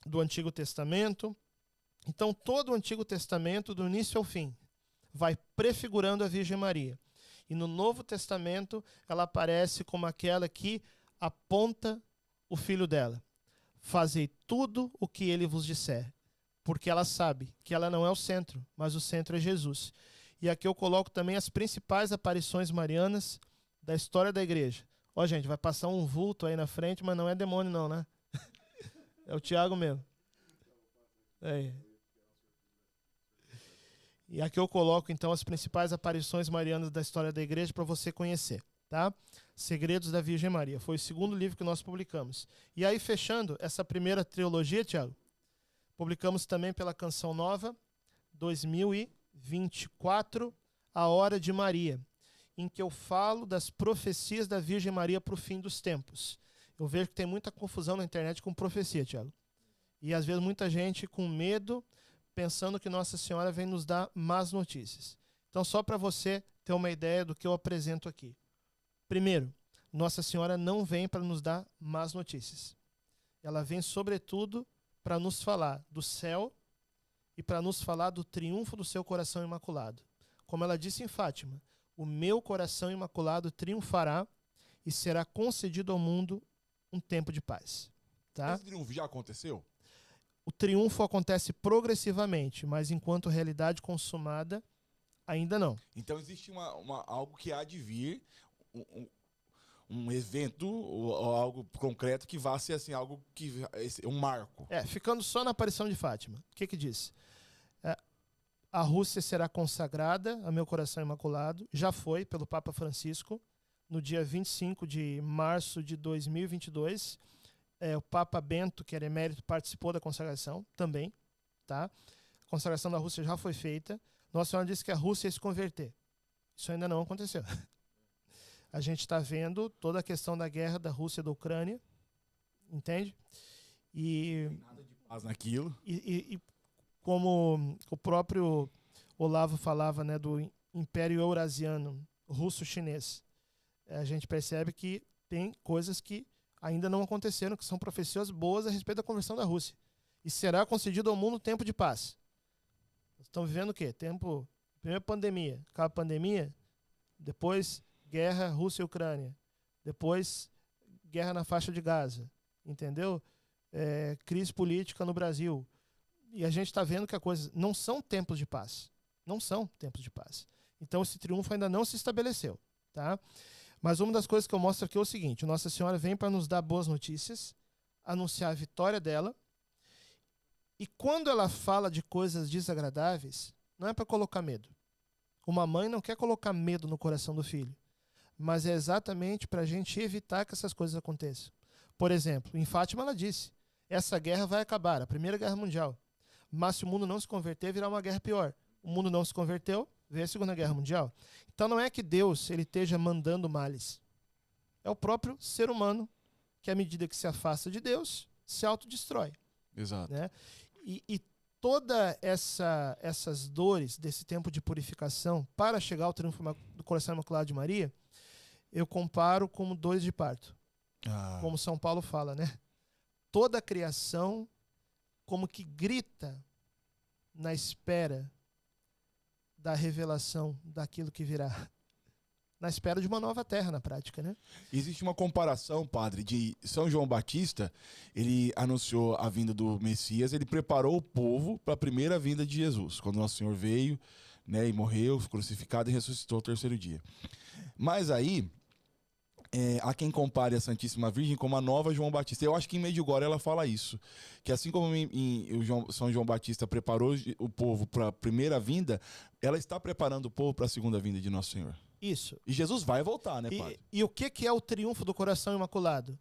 S1: do Antigo Testamento. Então, todo o Antigo Testamento, do início ao fim, vai prefigurando a Virgem Maria. E no Novo Testamento, ela aparece como aquela que aponta o filho dela. Fazei tudo o que ele vos disser. Porque ela sabe que ela não é o centro, mas o centro é Jesus. E aqui eu coloco também as principais aparições marianas da história da igreja. Ó, gente, vai passar um vulto aí na frente, mas não é demônio não, né? É o Tiago mesmo. É. E aqui eu coloco, então, as principais aparições marianas da história da igreja para você conhecer, tá? Segredos da Virgem Maria. Foi o segundo livro que nós publicamos. E aí, fechando essa primeira trilogia, Tiago, publicamos também pela Canção Nova, 2024, A Hora de Maria, em que eu falo das profecias da Virgem Maria para o fim dos tempos. Eu vejo que tem muita confusão na internet com profecia, Tiago. E às vezes muita gente com medo, pensando que Nossa Senhora vem nos dar más notícias. Então, só para você ter uma ideia do que eu apresento aqui. Primeiro, Nossa Senhora não vem para nos dar más notícias. Ela vem, sobretudo, para nos falar do céu e para nos falar do triunfo do seu coração imaculado. Como ela disse em Fátima, o meu coração imaculado triunfará e será concedido ao mundo um tempo de paz. Tá?
S3: Esse triunfo já aconteceu?
S1: O triunfo acontece progressivamente, mas enquanto realidade consumada, ainda não.
S3: Então existe algo que há de vir, um evento ou algo concreto que vá ser assim, algo que um marco.
S1: Ficando só na aparição de Fátima. O que diz? A Rússia será consagrada a meu coração imaculado. Já foi pelo Papa Francisco, no dia 25 de março de 2022. O Papa Bento, que era emérito, participou da consagração também. Tá? A consagração da Rússia já foi feita. Nossa Senhora disse que a Rússia ia se converter. Isso ainda não aconteceu. A gente está vendo toda a questão da guerra da Rússia e da Ucrânia. Entende? E
S3: não tem nada de paz naquilo.
S1: E como o próprio Olavo falava, né, do Império Eurasiano, russo-chinês, a gente percebe que tem coisas que ainda não aconteceram, que são profecias boas a respeito da conversão da Rússia. E será concedido ao mundo tempo de paz. Estão vivendo o quê? Primeiro pandemia. Acaba a pandemia, depois guerra Rússia e Ucrânia, depois guerra na faixa de Gaza, entendeu? Crise política no Brasil. E a gente está vendo que a coisa não são tempos de paz. Não são tempos de paz. Então esse triunfo ainda não se estabeleceu. Tá? Mas uma das coisas que eu mostro aqui é o seguinte: Nossa Senhora vem para nos dar boas notícias, anunciar a vitória dela. E quando ela fala de coisas desagradáveis, não é para colocar medo. Uma mãe não quer colocar medo no coração do filho, mas é exatamente para a gente evitar que essas coisas aconteçam. Por exemplo, em Fátima ela disse, essa guerra vai acabar, a Primeira Guerra Mundial. Mas se o mundo não se converter, virá uma guerra pior. O mundo não se converteu, veio a Segunda Guerra Mundial. Então não é que Deus ele esteja mandando males. É o próprio ser humano que, à medida que se afasta de Deus, se autodestrói.
S3: Exato.
S1: Né? E todas essas dores desse tempo de purificação para chegar ao triunfo do coração imaculado de Maria, eu comparo como dores de parto. Como São Paulo fala, né? Toda a criação como que grita na espera da revelação daquilo que virá. Na espera de uma nova terra, na prática, né?
S3: Existe uma comparação, padre, de São João Batista. Ele anunciou a vinda do Messias, ele preparou o povo para a primeira vinda de Jesus, quando Nosso Senhor veio, né, e morreu, crucificado e ressuscitou ao terceiro dia. Mas aí, há quem compare a Santíssima Virgem como a nova João Batista. Eu acho que em Medjugorje ela fala isso, que assim como São João Batista preparou o povo para a primeira vinda, ela está preparando o povo para a segunda vinda de Nosso Senhor.
S1: Isso.
S3: E Jesus vai voltar, né, padre?
S1: E o que é o triunfo do coração imaculado?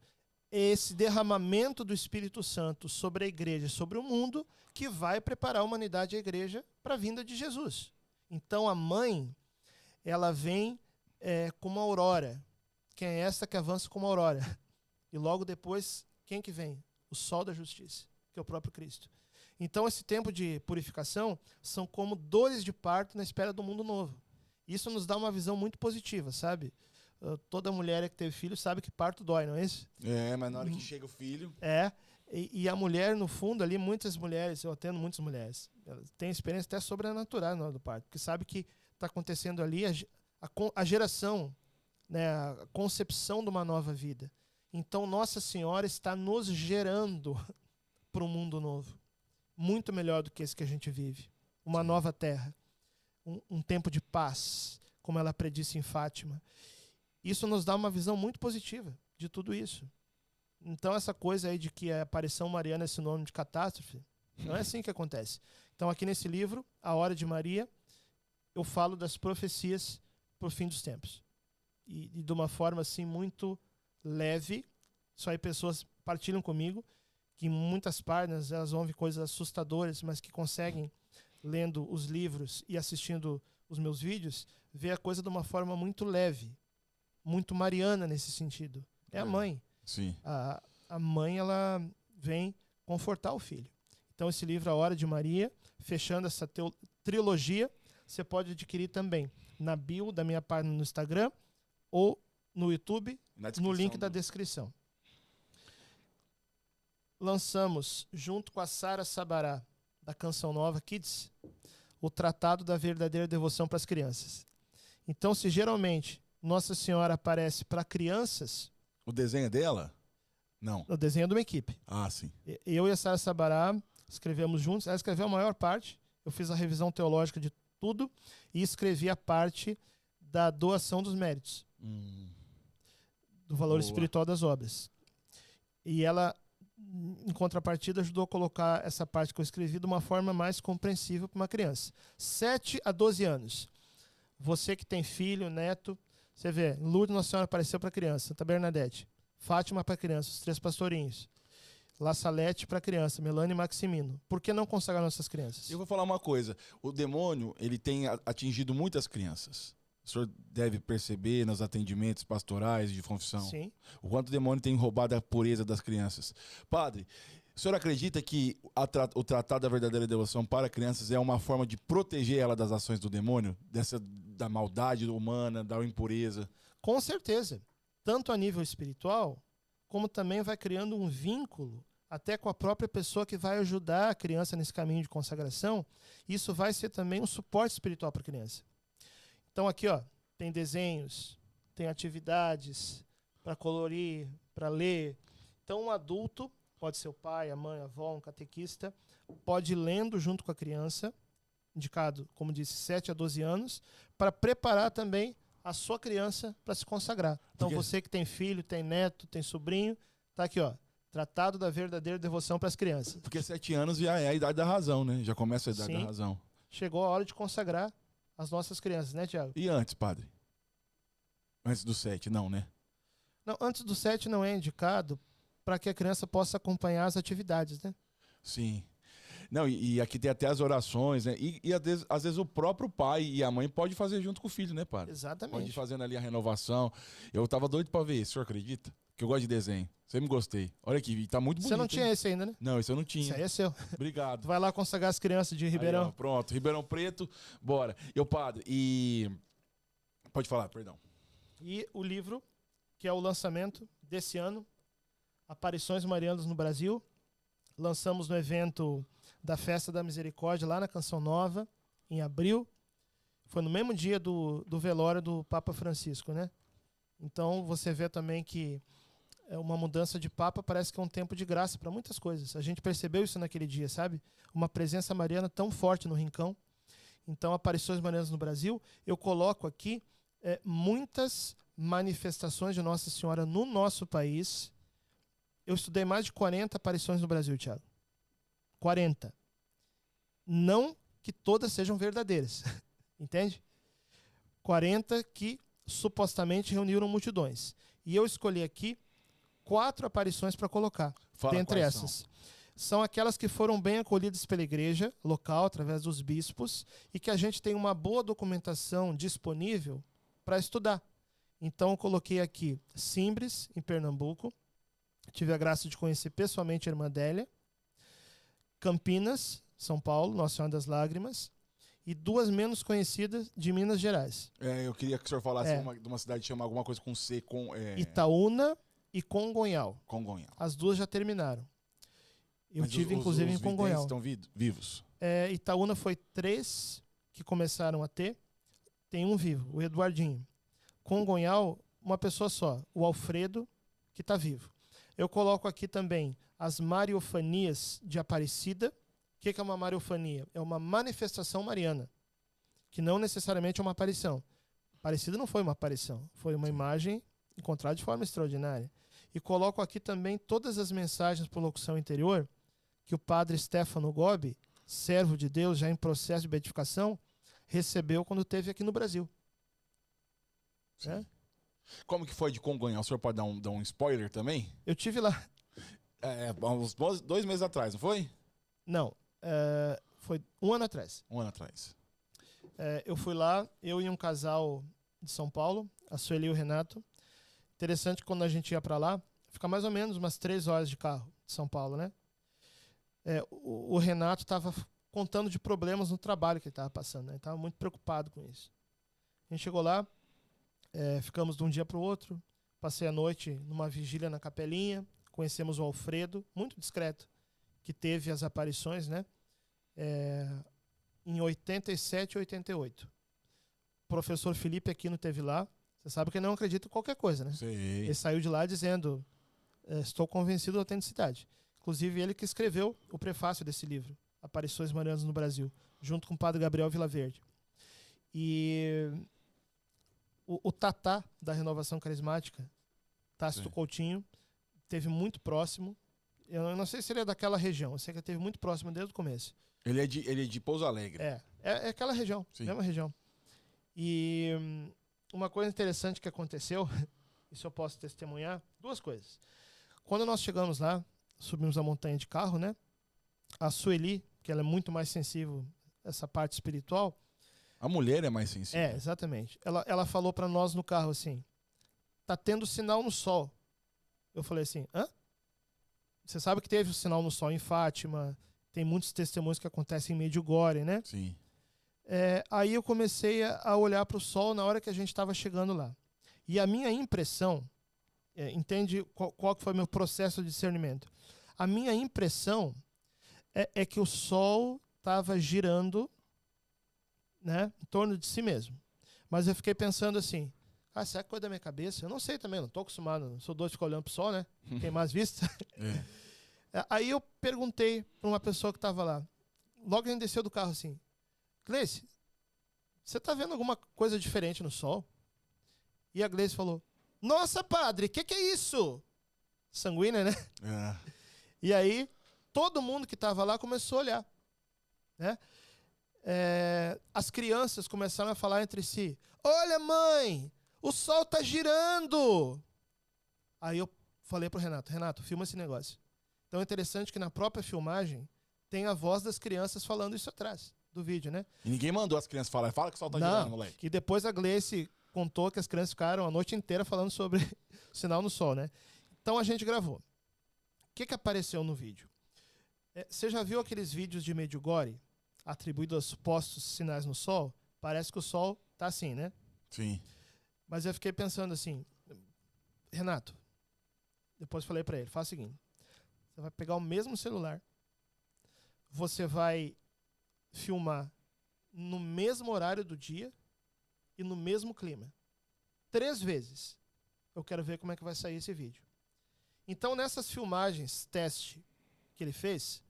S1: Esse derramamento do Espírito Santo sobre a igreja, sobre o mundo, que vai preparar a humanidade e a igreja para a vinda de Jesus. Então a mãe, ela vem como uma aurora. Quem é esta que avança como uma aurora? E logo depois, quem que vem? O sol da justiça, que é o próprio Cristo. Então esse tempo de purificação são como dores de parto na espera do mundo novo. Isso nos dá uma visão muito positiva, sabe? Toda mulher que teve filho sabe que parto dói, não é isso?
S3: Mas na hora que chega o filho...
S1: E a mulher, no fundo, ali, muitas mulheres, eu atendo muitas mulheres, elas têm experiência até sobrenatural na hora do parto, porque sabe que está acontecendo ali a geração, né, a concepção de uma nova vida. Então, Nossa Senhora está nos gerando para um mundo novo, muito melhor do que esse que a gente vive. Uma nova terra, um tempo de paz, como ela predisse em Fátima. Isso nos dá uma visão muito positiva de tudo isso. Então, essa coisa aí de que a aparição mariana é sinônimo de catástrofe, não é assim que acontece. Então, aqui nesse livro, A Hora de Maria, eu falo das profecias para o fim dos tempos. E de uma forma assim muito leve. Isso aí pessoas partilham comigo, que em muitas páginas elas vão ver coisas assustadoras, mas que conseguem, lendo os livros e assistindo os meus vídeos, ver a coisa de uma forma muito leve, muito mariana nesse sentido. É a mãe.
S3: Sim.
S1: A mãe, ela vem confortar o filho. Então, esse livro, A Hora de Maria, fechando essa trilogia, você pode adquirir também na bio da minha página no Instagram ou no YouTube, no link da descrição. Lançamos, junto com a Sara Sabará, da Canção Nova Kids, o Tratado da Verdadeira Devoção para as Crianças. Então, se geralmente Nossa Senhora aparece para crianças...
S3: O desenho é dela? Não.
S1: O desenho é de uma equipe.
S3: Ah, sim.
S1: Eu e a Sara Sabará escrevemos juntos. Ela escreveu a maior parte. Eu fiz a revisão teológica de tudo e escrevi a parte da doação dos méritos. Do valor espiritual das obras. E ela, em contrapartida, ajudou a colocar essa parte que eu escrevi de uma forma mais compreensível para uma criança. 7 a 12 anos. Você que tem filho, neto, você vê, Lourdes Nossa Senhora apareceu para criança, Santa Bernadette, Fátima para criança, os 3 pastorinhos, La Salete para criança, Melanie e Maximino. Por que não consagrar nossas crianças?
S3: Eu vou falar uma coisa. O demônio, ele tem atingido muitas crianças. O senhor deve perceber nos atendimentos pastorais de confissão.
S1: Sim.
S3: O quanto o demônio tem roubado a pureza das crianças. Padre, o senhor acredita que o Tratado da Verdadeira Devoção para crianças é uma forma de proteger ela das ações do demônio? Da maldade humana, da impureza?
S1: Com certeza. Tanto a nível espiritual, como também vai criando um vínculo até com a própria pessoa que vai ajudar a criança nesse caminho de consagração. Isso vai ser também um suporte espiritual para a criança. Então aqui, ó, tem desenhos, tem atividades para colorir, para ler. Então um adulto, pode ser o pai, a mãe, a avó, um catequista, pode ir lendo junto com a criança, indicado, como disse, 7 a 12 anos, para preparar também a sua criança para se consagrar. Então você que tem filho, tem neto, tem sobrinho, tá aqui, ó, Tratado da Verdadeira Devoção para as Crianças.
S3: Porque 7 anos já é a idade da razão, né? Já começa a idade da razão.
S1: Chegou a hora de consagrar as nossas crianças, né, Tiago?
S3: E antes, padre? Antes do 7, não, né?
S1: Não, antes do 7 não é indicado para que a criança possa acompanhar as atividades, né?
S3: Sim. Não, e aqui tem até as orações, né? E às vezes o próprio pai e a mãe pode fazer junto com o filho, né, padre?
S1: Exatamente.
S3: Pode ir fazendo ali a renovação. Eu tava doido pra ver isso, o senhor acredita? Que eu gosto de desenho. Sempre gostei. Olha aqui, tá muito bonito.
S1: Você não tinha
S3: hein?
S1: esse ainda, né?
S3: Não, esse eu não tinha.
S1: Esse aí é seu.
S3: Obrigado.
S1: Tu vai lá consagrar as crianças de Ribeirão.
S3: Aí, ó, pronto, Ribeirão Preto, bora. E o padre, pode falar, perdão.
S1: E o livro, que é o lançamento desse ano, Aparições Marianas no Brasil. Lançamos no evento da Festa da Misericórdia, lá na Canção Nova, em abril. Foi no mesmo dia do velório do Papa Francisco, né? Então, você vê também que uma mudança de Papa parece que é um tempo de graça para muitas coisas. A gente percebeu isso naquele dia, sabe? Uma presença mariana tão forte no Rincão. Então, Aparições Marianas no Brasil, eu coloco aqui muitas manifestações de Nossa Senhora no nosso país. Eu estudei mais de 40 aparições no Brasil, Thiago. 40. Não que todas sejam verdadeiras, entende? 40 que supostamente reuniram multidões. E eu escolhi aqui 4 aparições para colocar. Dentre essas. São aquelas que foram bem acolhidas pela igreja local, através dos bispos, e que a gente tem uma boa documentação disponível para estudar. Então, eu coloquei aqui Simbres, em Pernambuco. Tive a graça de conhecer pessoalmente a irmã Délia. Campinas, São Paulo, Nossa Senhora das Lágrimas. E 2 menos conhecidas de Minas Gerais.
S3: Eu queria que o senhor falasse de uma cidade que chama alguma coisa com C.
S1: Itaúna e Congonhal.
S3: Congonhal.
S1: As 2 já terminaram. Eu
S3: Mas
S1: tive, inclusive, em Congonhal.
S3: Estão vivos?
S1: Itaúna foi 3 que começaram a ter. tem um vivo, o Eduardinho. Congonhal, uma pessoa só, o Alfredo, que está vivo. Eu coloco aqui também as mariofanias de Aparecida. O que é uma mariofania? É uma manifestação mariana, que não necessariamente é uma aparição. Aparecida não foi uma aparição, foi uma imagem encontrada de forma extraordinária. E coloco aqui também todas as mensagens por locução interior que o padre Stefano Gobbi, servo de Deus, já em processo de beatificação, recebeu quando esteve aqui no Brasil. É?
S3: Como que foi de Congonhal? O senhor pode dar um spoiler também?
S1: Eu tive lá.
S3: Uns 2 meses atrás, não foi?
S1: Não, foi 1 ano atrás.
S3: 1 ano atrás.
S1: Eu fui lá, eu e um casal de São Paulo, a Sueli e o Renato. Interessante que quando a gente ia para lá, fica mais ou menos umas 3 horas de carro de São Paulo, né? O Renato estava contando de problemas no trabalho que ele estava passando, né? Ele estava muito preocupado com isso. A gente chegou lá, ficamos de um dia para o outro, passei a noite numa vigília na capelinha, conhecemos o Alfredo, muito discreto, que teve as aparições, né? Em 87 e 88. O professor Felipe Aquino teve lá. Você sabe que ele não acredita em qualquer coisa, né?
S3: Sim.
S1: Ele saiu de lá dizendo, estou convencido da autenticidade. Inclusive ele que escreveu o prefácio desse livro, Aparições Marianas no Brasil, junto com o padre Gabriel Vilaverde. E o Tatá, da Renovação Carismática, Tácito Coutinho, esteve muito próximo. Eu não sei se ele é daquela região, eu sei que ele esteve muito próximo desde o começo.
S3: Ele é de Pouso Alegre.
S1: É aquela região,
S3: Sim.
S1: mesma região. E uma coisa interessante que aconteceu, isso eu posso testemunhar, 2 coisas. Quando nós chegamos lá, subimos a montanha de carro, né? A Sueli, que ela é muito mais sensível a essa parte espiritual.
S3: A mulher é mais sensível.
S1: Exatamente. Ela falou para nós no carro assim, tá tendo sinal no sol. Eu falei assim, hã? Você sabe que teve o sinal no sol em Fátima, tem muitos testemunhos que acontecem em Medjugorje, né?
S3: Sim.
S1: Aí eu comecei a olhar para o sol na hora que a gente estava chegando lá. E a minha impressão, entende qual que foi o meu processo de discernimento? A minha impressão é que o sol estava girando, né, em torno de si mesmo. Mas eu fiquei pensando assim, será que é coisa da minha cabeça? Eu não sei também, não estou acostumado, não sou doido de ficar olhando para o sol, né? Tem mais vista. Aí eu perguntei para uma pessoa que estava lá, logo a gente desceu do carro assim, Gleice, você está vendo alguma coisa diferente no sol? E a Gleice falou, nossa, padre, que é isso? Sanguínea, né? E aí, todo mundo que estava lá começou a olhar, né? As crianças começaram a falar entre si, olha, mãe, o sol está girando. Aí eu falei para o Renato, filma esse negócio. Então é interessante que na própria filmagem tem a voz das crianças falando isso atrás do vídeo, né?
S3: E ninguém mandou as crianças falar, fala que o sol tá girando, moleque.
S1: E depois a Gleice contou que as crianças ficaram a noite inteira falando sobre o sinal no sol, né? Então a gente gravou. O que apareceu no vídeo? Você já viu aqueles vídeos de Medjugorje atribuídos aos supostos sinais no sol? Parece que o sol tá assim, né?
S3: Sim.
S1: Mas eu fiquei pensando assim, Renato, depois falei para ele, faz o seguinte, você vai pegar o mesmo celular, você vai filmar no mesmo horário do dia e no mesmo clima. 3 vezes. Eu quero ver como é que vai sair esse vídeo. Então, nessas filmagens, teste que ele fez,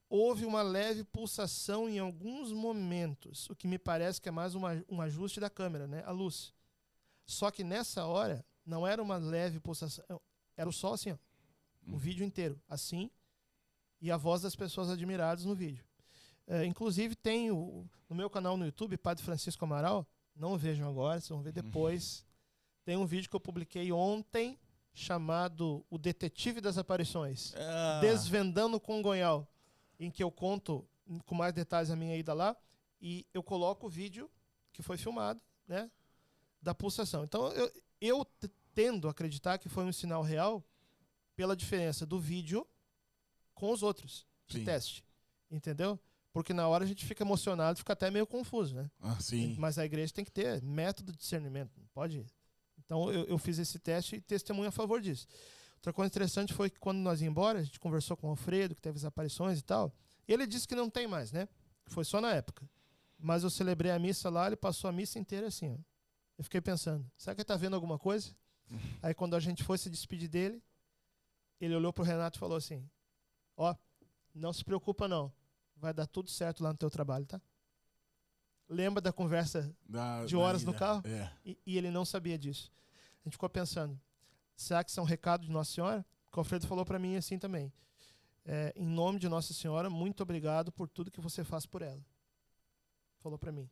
S1: houve uma leve pulsação em alguns momentos, o que me parece que é mais um ajuste da câmera, né? A luz. Só que nessa hora, não era uma leve pulsação, era o sol assim, ó, o vídeo inteiro, assim, e a voz das pessoas admiradas no vídeo. Inclusive tem no meu canal no YouTube, Padre Francisco Amaral, não vejam agora, vocês vão ver depois. Tem um vídeo que eu publiquei ontem, chamado O Detetive das Aparições, Desvendando Congonhal, em que eu conto com mais detalhes a minha ida lá, e eu coloco o vídeo que foi filmado, né, da pulsação. Então eu tendo a acreditar que foi um sinal real pela diferença do vídeo com os outros de teste, entendeu? Porque na hora a gente fica emocionado, fica até meio confuso, né?
S3: Sim.
S1: Mas a igreja tem que ter método de discernimento, não pode. Então eu fiz esse teste e testemunho a favor disso. Outra coisa interessante foi que quando nós íamos embora, a gente conversou com o Alfredo, que teve as aparições e tal, e ele disse que não tem mais, né? Foi só na época. Mas eu celebrei a missa lá, ele passou a missa inteira assim, ó. Eu fiquei pensando, será que ele tá vendo alguma coisa? Aí quando a gente foi se despedir dele, ele olhou pro Renato e falou assim, ó, não se preocupa não, vai dar tudo certo lá no teu trabalho, tá? Lembra da conversa de horas no carro?
S3: É.
S1: E ele não sabia disso. A gente ficou pensando, será que isso é um recado de Nossa Senhora? O Alfredo falou para mim assim também. Em nome de Nossa Senhora, muito obrigado por tudo que você faz por ela. Falou para mim.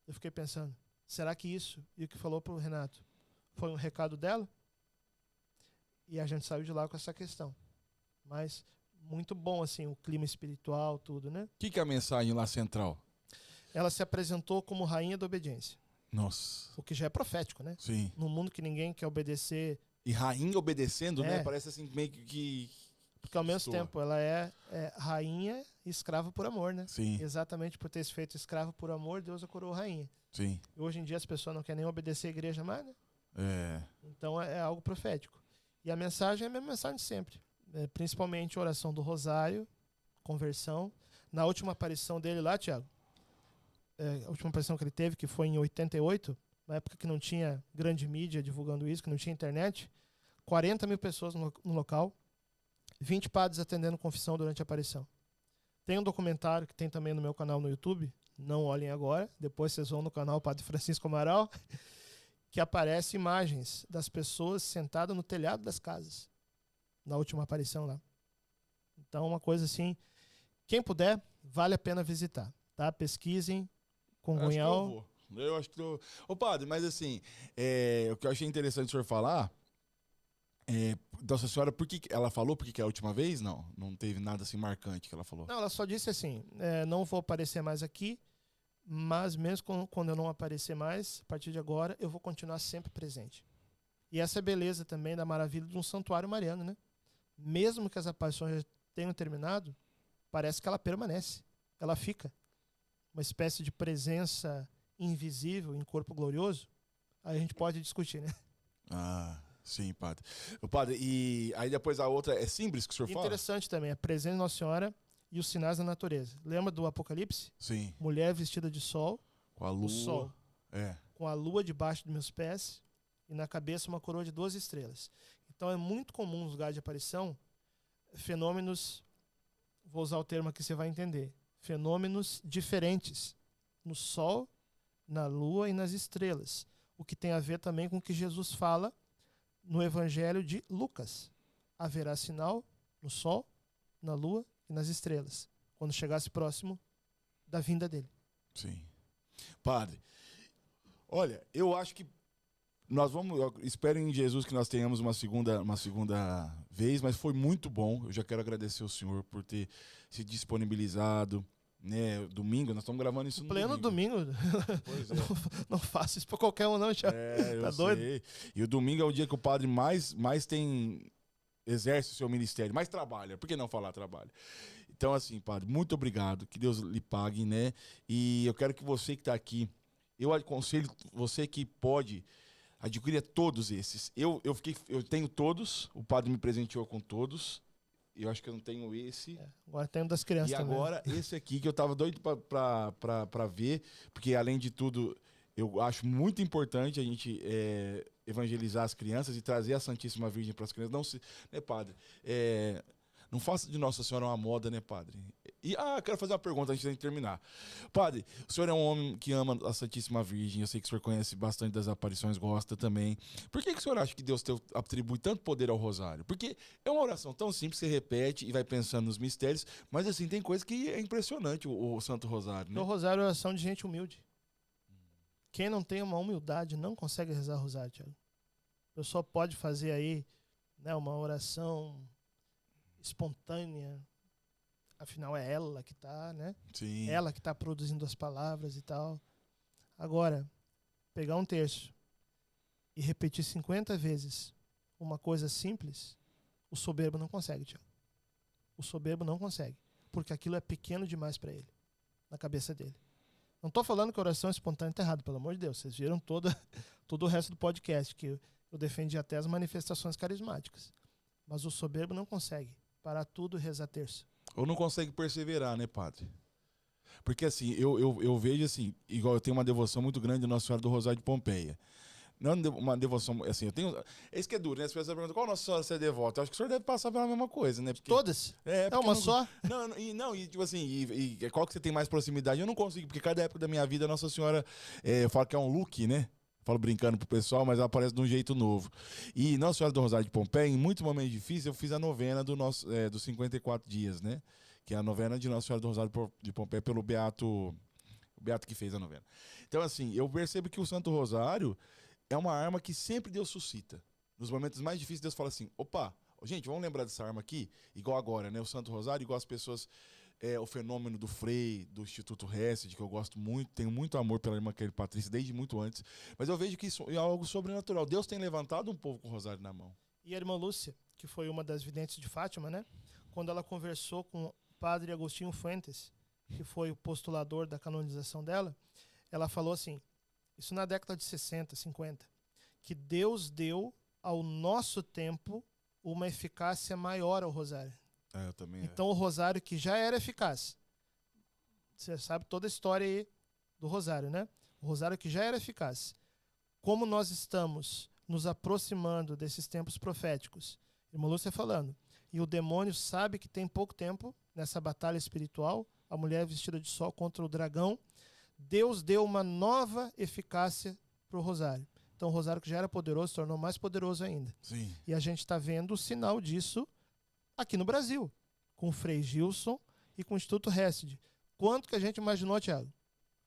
S1: Eu fiquei pensando, será que isso, e o que falou para o Renato, foi um recado dela? E a gente saiu de lá com essa questão. Mas muito bom, assim, o clima espiritual, tudo, né?
S3: O que é a mensagem lá central?
S1: Ela se apresentou como rainha da obediência.
S3: Nossa.
S1: O que já é profético, né?
S3: Sim.
S1: Num mundo que ninguém quer obedecer.
S3: E rainha obedecendo, né? Parece assim meio que...
S1: Porque ao mesmo tempo ela é rainha e escrava por amor, né?
S3: Sim.
S1: Exatamente por ter se feito escrava por amor, Deus a coroou rainha.
S3: Sim.
S1: E hoje em dia as pessoas não querem nem obedecer a igreja mais, né? Então é algo profético. E a mensagem é a mesma mensagem de sempre. Principalmente a oração do rosário, conversão. Na última aparição dele lá, Tiago, a última aparição que ele teve, que foi em 88, na época que não tinha grande mídia divulgando isso, que não tinha internet, 40 mil pessoas no local, 20 padres atendendo confissão durante a aparição. Tem um documentário que tem também no meu canal no YouTube, não olhem agora, depois vocês vão no canal Padre Francisco Amaral, que aparece imagens das pessoas sentadas no telhado das casas, na última aparição lá. Então, uma coisa assim, quem puder, vale a pena visitar, tá? Pesquisem, Congonhal.
S3: Eu acho que eu... Ô, padre, mas assim, o que eu achei interessante o senhor falar, Nossa Senhora, por que ela falou porque que é a última vez? Não teve nada assim marcante que ela falou.
S1: Não, ela só disse assim, não vou aparecer mais aqui, mas mesmo quando eu não aparecer mais, a partir de agora, eu vou continuar sempre presente. E essa é a beleza também da maravilha de um santuário mariano, né? Mesmo que as aparições já tenham terminado, parece que ela permanece, ela fica. Uma espécie de presença invisível em corpo glorioso, aí a gente pode discutir, né?
S3: Sim, padre. O padre, e aí depois a outra é simples que o senhor fala?
S1: Interessante também, a presença de Nossa Senhora e os sinais da natureza. Lembra do Apocalipse?
S3: Sim.
S1: Mulher vestida de sol,
S3: com a lua,
S1: o sol, com a lua debaixo dos meus pés e na cabeça uma coroa de 12 estrelas. Então é muito comum nos lugares de aparição fenômenos, vou usar o termo aqui, você vai entender, fenômenos diferentes no sol, na lua e nas estrelas. O que tem a ver também com o que Jesus fala no Evangelho de Lucas. Haverá sinal no sol, na lua e nas estrelas, quando chegasse próximo da vinda dele.
S3: Sim. Padre, olha, eu acho que eu espero em Jesus que nós tenhamos uma segunda vez, mas foi muito bom. Eu já quero agradecer ao senhor por ter se disponibilizado, né? Domingo, nós estamos gravando isso no
S1: pleno domingo.
S3: Pois é.
S1: Não faço isso pra qualquer um, não, Thiago.
S3: Eu
S1: tá
S3: sei.
S1: doido?
S3: E o domingo é o dia que o padre mais exerce o seu ministério, mais trabalha. Por que não falar trabalho? Então, assim, padre, muito obrigado. Que Deus lhe pague, né? E eu quero que você que está aqui, eu aconselho você que pode adquirir todos esses. Eu tenho todos, o padre me presenteou com todos. Eu acho que eu não tenho esse.
S1: Agora tem um das crianças também.
S3: E agora esse aqui que eu tava doido pra ver, porque além de tudo, eu acho muito importante a gente evangelizar as crianças e trazer a Santíssima Virgem para as crianças. Não se, né, padre? Não faça de Nossa Senhora uma moda, né, padre? E quero fazer uma pergunta antes de terminar. Padre, o senhor é um homem que ama a Santíssima Virgem, eu sei que o senhor conhece bastante das aparições, gosta também. Por que o senhor acha que Deus atribui tanto poder ao rosário? Porque é uma oração tão simples, você repete e vai pensando nos mistérios, mas assim, tem coisa que é impressionante o Santo Rosário, né?
S1: O rosário é oração de gente humilde. Quem não tem uma humildade não consegue rezar o rosário, Thiago. A pessoa pode fazer aí, né, uma oração espontânea, afinal é ela que está, né?
S3: Sim.
S1: Ela que está produzindo as palavras e tal. Agora, pegar um terço e repetir 50 vezes uma coisa simples, o soberbo não consegue, Tiago. O soberbo não consegue, porque aquilo é pequeno demais para ele, na cabeça dele. Não estou falando que a oração espontânea está errada, pelo amor de Deus. Vocês viram todo o resto do podcast, que eu defendi até as manifestações carismáticas. Mas o soberbo não consegue parar tudo e rezar terço.
S3: Ou não consegue perseverar, né, padre? Porque assim, eu vejo assim, igual eu tenho uma devoção muito grande de Nossa Senhora do Rosário de Pompeia. Não uma devoção, assim, eu tenho... É isso que é duro, né? As pessoas perguntam, qual Nossa Senhora você é devota? Eu acho que o senhor deve passar pela mesma coisa, né? Porque,
S1: Todas?
S3: é
S1: É uma só?
S3: Não, tipo assim, e qual que você tem mais proximidade? Eu não consigo, porque cada época da minha vida, Nossa Senhora, eu falo que é um look, né? Falo brincando pro pessoal, mas ela aparece de um jeito novo. E Nossa Senhora do Rosário de Pompeia, em muitos momentos difíceis, eu fiz a novena dos 54 dias, né? Que é a novena de Nossa Senhora do Rosário de Pompeia pelo Beato... O Beato que fez a novena. Então, assim, eu percebo que o Santo Rosário é uma arma que sempre Deus suscita. Nos momentos mais difíceis, Deus fala assim, opa, gente, vamos lembrar dessa arma aqui? Igual agora, né? O Santo Rosário, igual as pessoas... o fenômeno do Frei, do Instituto Hesed, que eu gosto muito, tenho muito amor pela irmã Kelly Patrícia, desde muito antes. Mas eu vejo que isso é algo sobrenatural. Deus tem levantado um povo com o rosário na mão.
S1: E a irmã Lúcia, que foi uma das videntes de Fátima, né? Quando ela conversou com o padre Agostinho Fuentes, que foi o postulador da canonização dela, ela falou assim, isso na década de 60, 50, que Deus deu ao nosso tempo uma eficácia maior ao rosário.
S3: Eu também.
S1: Então o rosário que já era eficaz, você sabe toda a história aí do rosário, né? O rosário que já era eficaz. Como nós estamos nos aproximando desses tempos proféticos, irmã Lúcia falando, e o demônio sabe que tem pouco tempo nessa batalha espiritual, a mulher vestida de sol contra o dragão, Deus deu uma nova eficácia para o rosário. Então o rosário que já era poderoso se tornou mais poderoso ainda.
S3: Sim.
S1: E a gente está vendo o sinal disso aqui no Brasil, com o Frei Gilson e com o Instituto Hesed. Quanto que a gente imaginou, Thiago?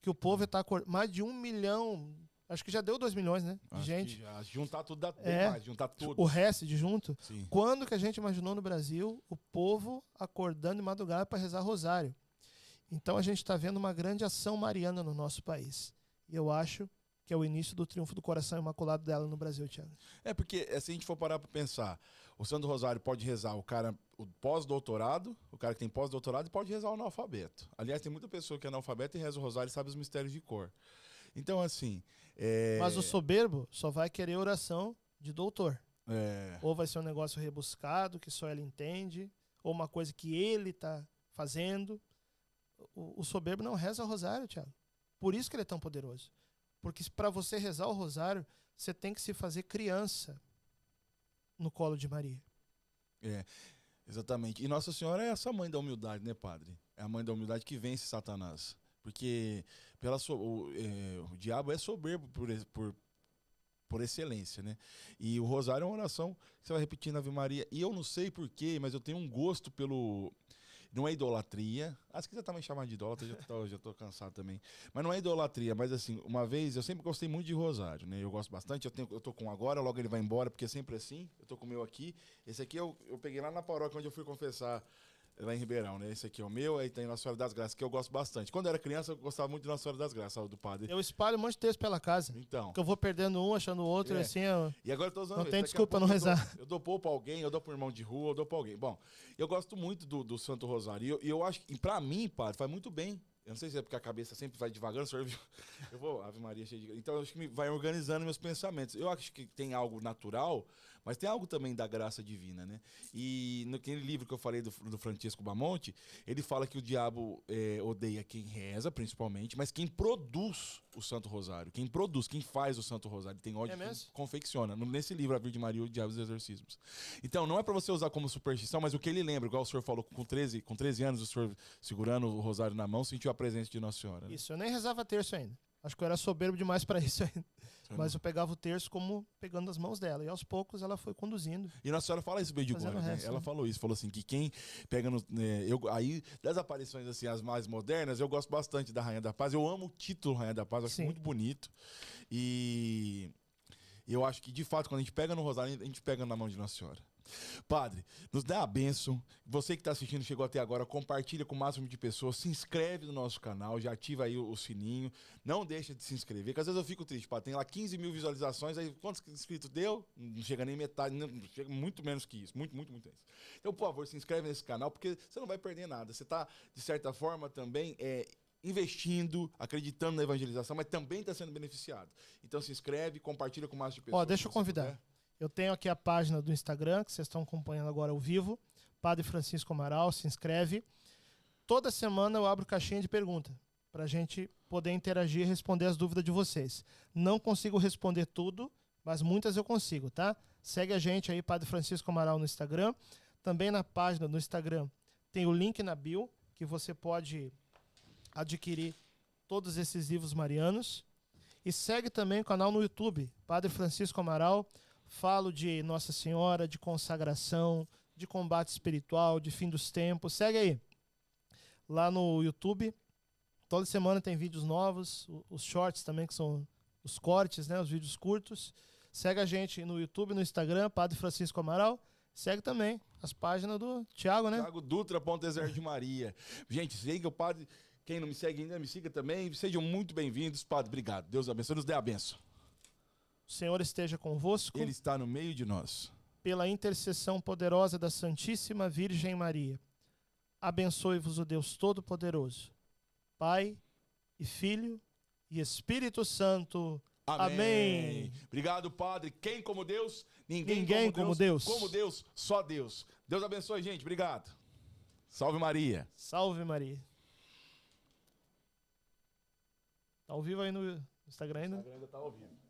S1: Que o povo está mais de 1 milhão, acho que já deu 2 milhões, né? De gente.
S3: Juntar tudo dá bem mais, juntar tudo.
S1: O Hesed junto.
S3: Sim.
S1: Quando que a gente imaginou no Brasil o povo acordando de madrugada para rezar rosário? Então a gente está vendo uma grande ação mariana no nosso país. E eu acho que é o início do triunfo do coração imaculado dela no Brasil, Thiago.
S3: É porque, se a gente for parar para pensar, o Santo Rosário pode rezar o pós-doutorado, o cara que tem pós-doutorado, e pode rezar o analfabeto. Aliás, tem muita pessoa que é analfabeta e reza o rosário e sabe os mistérios de cor. Então, assim...
S1: Mas o soberbo só vai querer oração de doutor.
S3: É...
S1: Ou vai ser um negócio rebuscado, que só ele entende, ou uma coisa que ele está fazendo. O soberbo não reza o rosário, Thiago. Por isso que ele é tão poderoso. Porque para você rezar o rosário, você tem que se fazer criança no colo de Maria.
S3: Exatamente. E Nossa Senhora é essa mãe da humildade, né, padre? É a mãe da humildade que vence Satanás. Porque o diabo é soberbo por excelência, né? E o rosário é uma oração que você vai repetindo a Ave Maria. E eu não sei porquê, mas eu tenho um gosto pelo... Não é idolatria. Se quiser também chamar de idólatra, já tô cansado também. Mas não é idolatria, mas assim, uma vez, eu sempre gostei muito de rosário, né? Eu gosto bastante, eu tô com um agora, logo ele vai embora, porque é sempre assim. Eu tô com o meu aqui. Esse aqui eu peguei lá na paróquia onde eu fui confessar, lá em Ribeirão, né? Esse aqui é o meu, aí tem Nossa Senhora das Graças, que eu gosto bastante. Quando eu era criança, eu gostava muito de Nossa Senhora das Graças, do padre.
S1: Eu espalho um monte de texto pela casa.
S3: Então.
S1: Que eu vou perdendo um, achando o outro, e assim...
S3: E agora eu tô usando
S1: não tem desculpa não rezar.
S3: Eu dou pão pra alguém, eu dou pro irmão de rua, eu dou pra alguém. Bom, eu gosto muito do Santo Rosário. E eu acho que, pra mim, padre, faz muito bem. Eu não sei se é porque a cabeça sempre vai devagar, o senhor viu? Eu vou, Ave Maria cheia de... Então, eu acho que vai organizando meus pensamentos. Eu acho que tem algo natural, mas tem algo também da graça divina, né? E naquele livro que eu falei do Francisco Bamonte, ele fala que o diabo odeia quem reza, principalmente, mas quem produz o Santo Rosário, quem faz o Santo Rosário, tem ódio quem confecciona. Nesse livro, A Virgem Maria, o Diabo e os Exorcismos. Então, não é para você usar como superstição, mas o que ele lembra, igual o senhor falou, com 13 anos, o senhor segurando o rosário na mão, sentiu a presença de Nossa Senhora. Né?
S1: Isso, eu nem rezava terço ainda. Acho que eu era soberbo demais para isso ainda. Mas eu pegava o terço como pegando as mãos dela. E aos poucos ela foi conduzindo.
S3: E Nossa Senhora fala isso bem de agora, né? Ela falou isso, falou assim, que quem pega no... aí, das aparições assim, as mais modernas, eu gosto bastante da Rainha da Paz. Eu amo o título Rainha da Paz, acho muito bonito. E eu acho que, de fato, quando a gente pega no rosário, a gente pega na mão de Nossa Senhora. Padre, nos dá a bênção. Você que está assistindo, chegou até agora, compartilha com o máximo de pessoas, se inscreve no nosso canal, já ativa aí o sininho, não deixa de se inscrever, que às vezes eu fico triste, padre, tem lá 15 mil visualizações, aí quantos inscritos deu? Não chega nem metade, não, chega muito menos que isso, muito menos. Então, por favor, se inscreve nesse canal, porque você não vai perder nada, você está, de certa forma, também investindo, acreditando na evangelização, mas também está sendo beneficiado. Então se inscreve, compartilha com mais de pessoas.
S1: Deixa eu convidar. Eu tenho aqui a página do Instagram, que vocês estão acompanhando agora ao vivo, Padre Francisco Amaral, se inscreve. toda semana eu abro caixinha de pergunta para a gente poder interagir e responder as dúvidas de vocês. Não consigo responder tudo, mas muitas eu consigo, tá? Segue a gente aí, Padre Francisco Amaral, no Instagram. Também na página do Instagram tem o link na bio, que você pode adquirir todos esses livros marianos. E segue também o canal no YouTube, Padre Francisco Amaral. Falo de Nossa Senhora, de consagração, de combate espiritual, de fim dos tempos. Segue aí. Lá no YouTube, toda semana tem vídeos novos, os shorts também, que são os cortes, né, os vídeos curtos. Segue a gente no YouTube, no Instagram, Padre Francisco Amaral. Segue também as páginas do Thiago, né?
S3: Thiago Dutra.Exército de Maria. Gente, siga o Padre. Quem não me segue ainda, me siga também. Sejam muito bem-vindos, Padre. Obrigado. Deus abençoe. Nos dê a benção.
S1: O Senhor esteja convosco.
S3: Ele está no meio de nós.
S1: Pela intercessão poderosa da Santíssima Virgem Maria, abençoe-vos o Deus Todo-Poderoso, Pai e Filho e Espírito Santo. Amém.
S3: Obrigado, Padre. Quem como Deus? Ninguém
S1: como Deus.
S3: Como Deus, só Deus. Deus abençoe, gente. Obrigado. Salve Maria.
S1: Salve Maria. Tá ao vivo aí no Instagram ainda?
S3: O Instagram ainda tá ao vivo.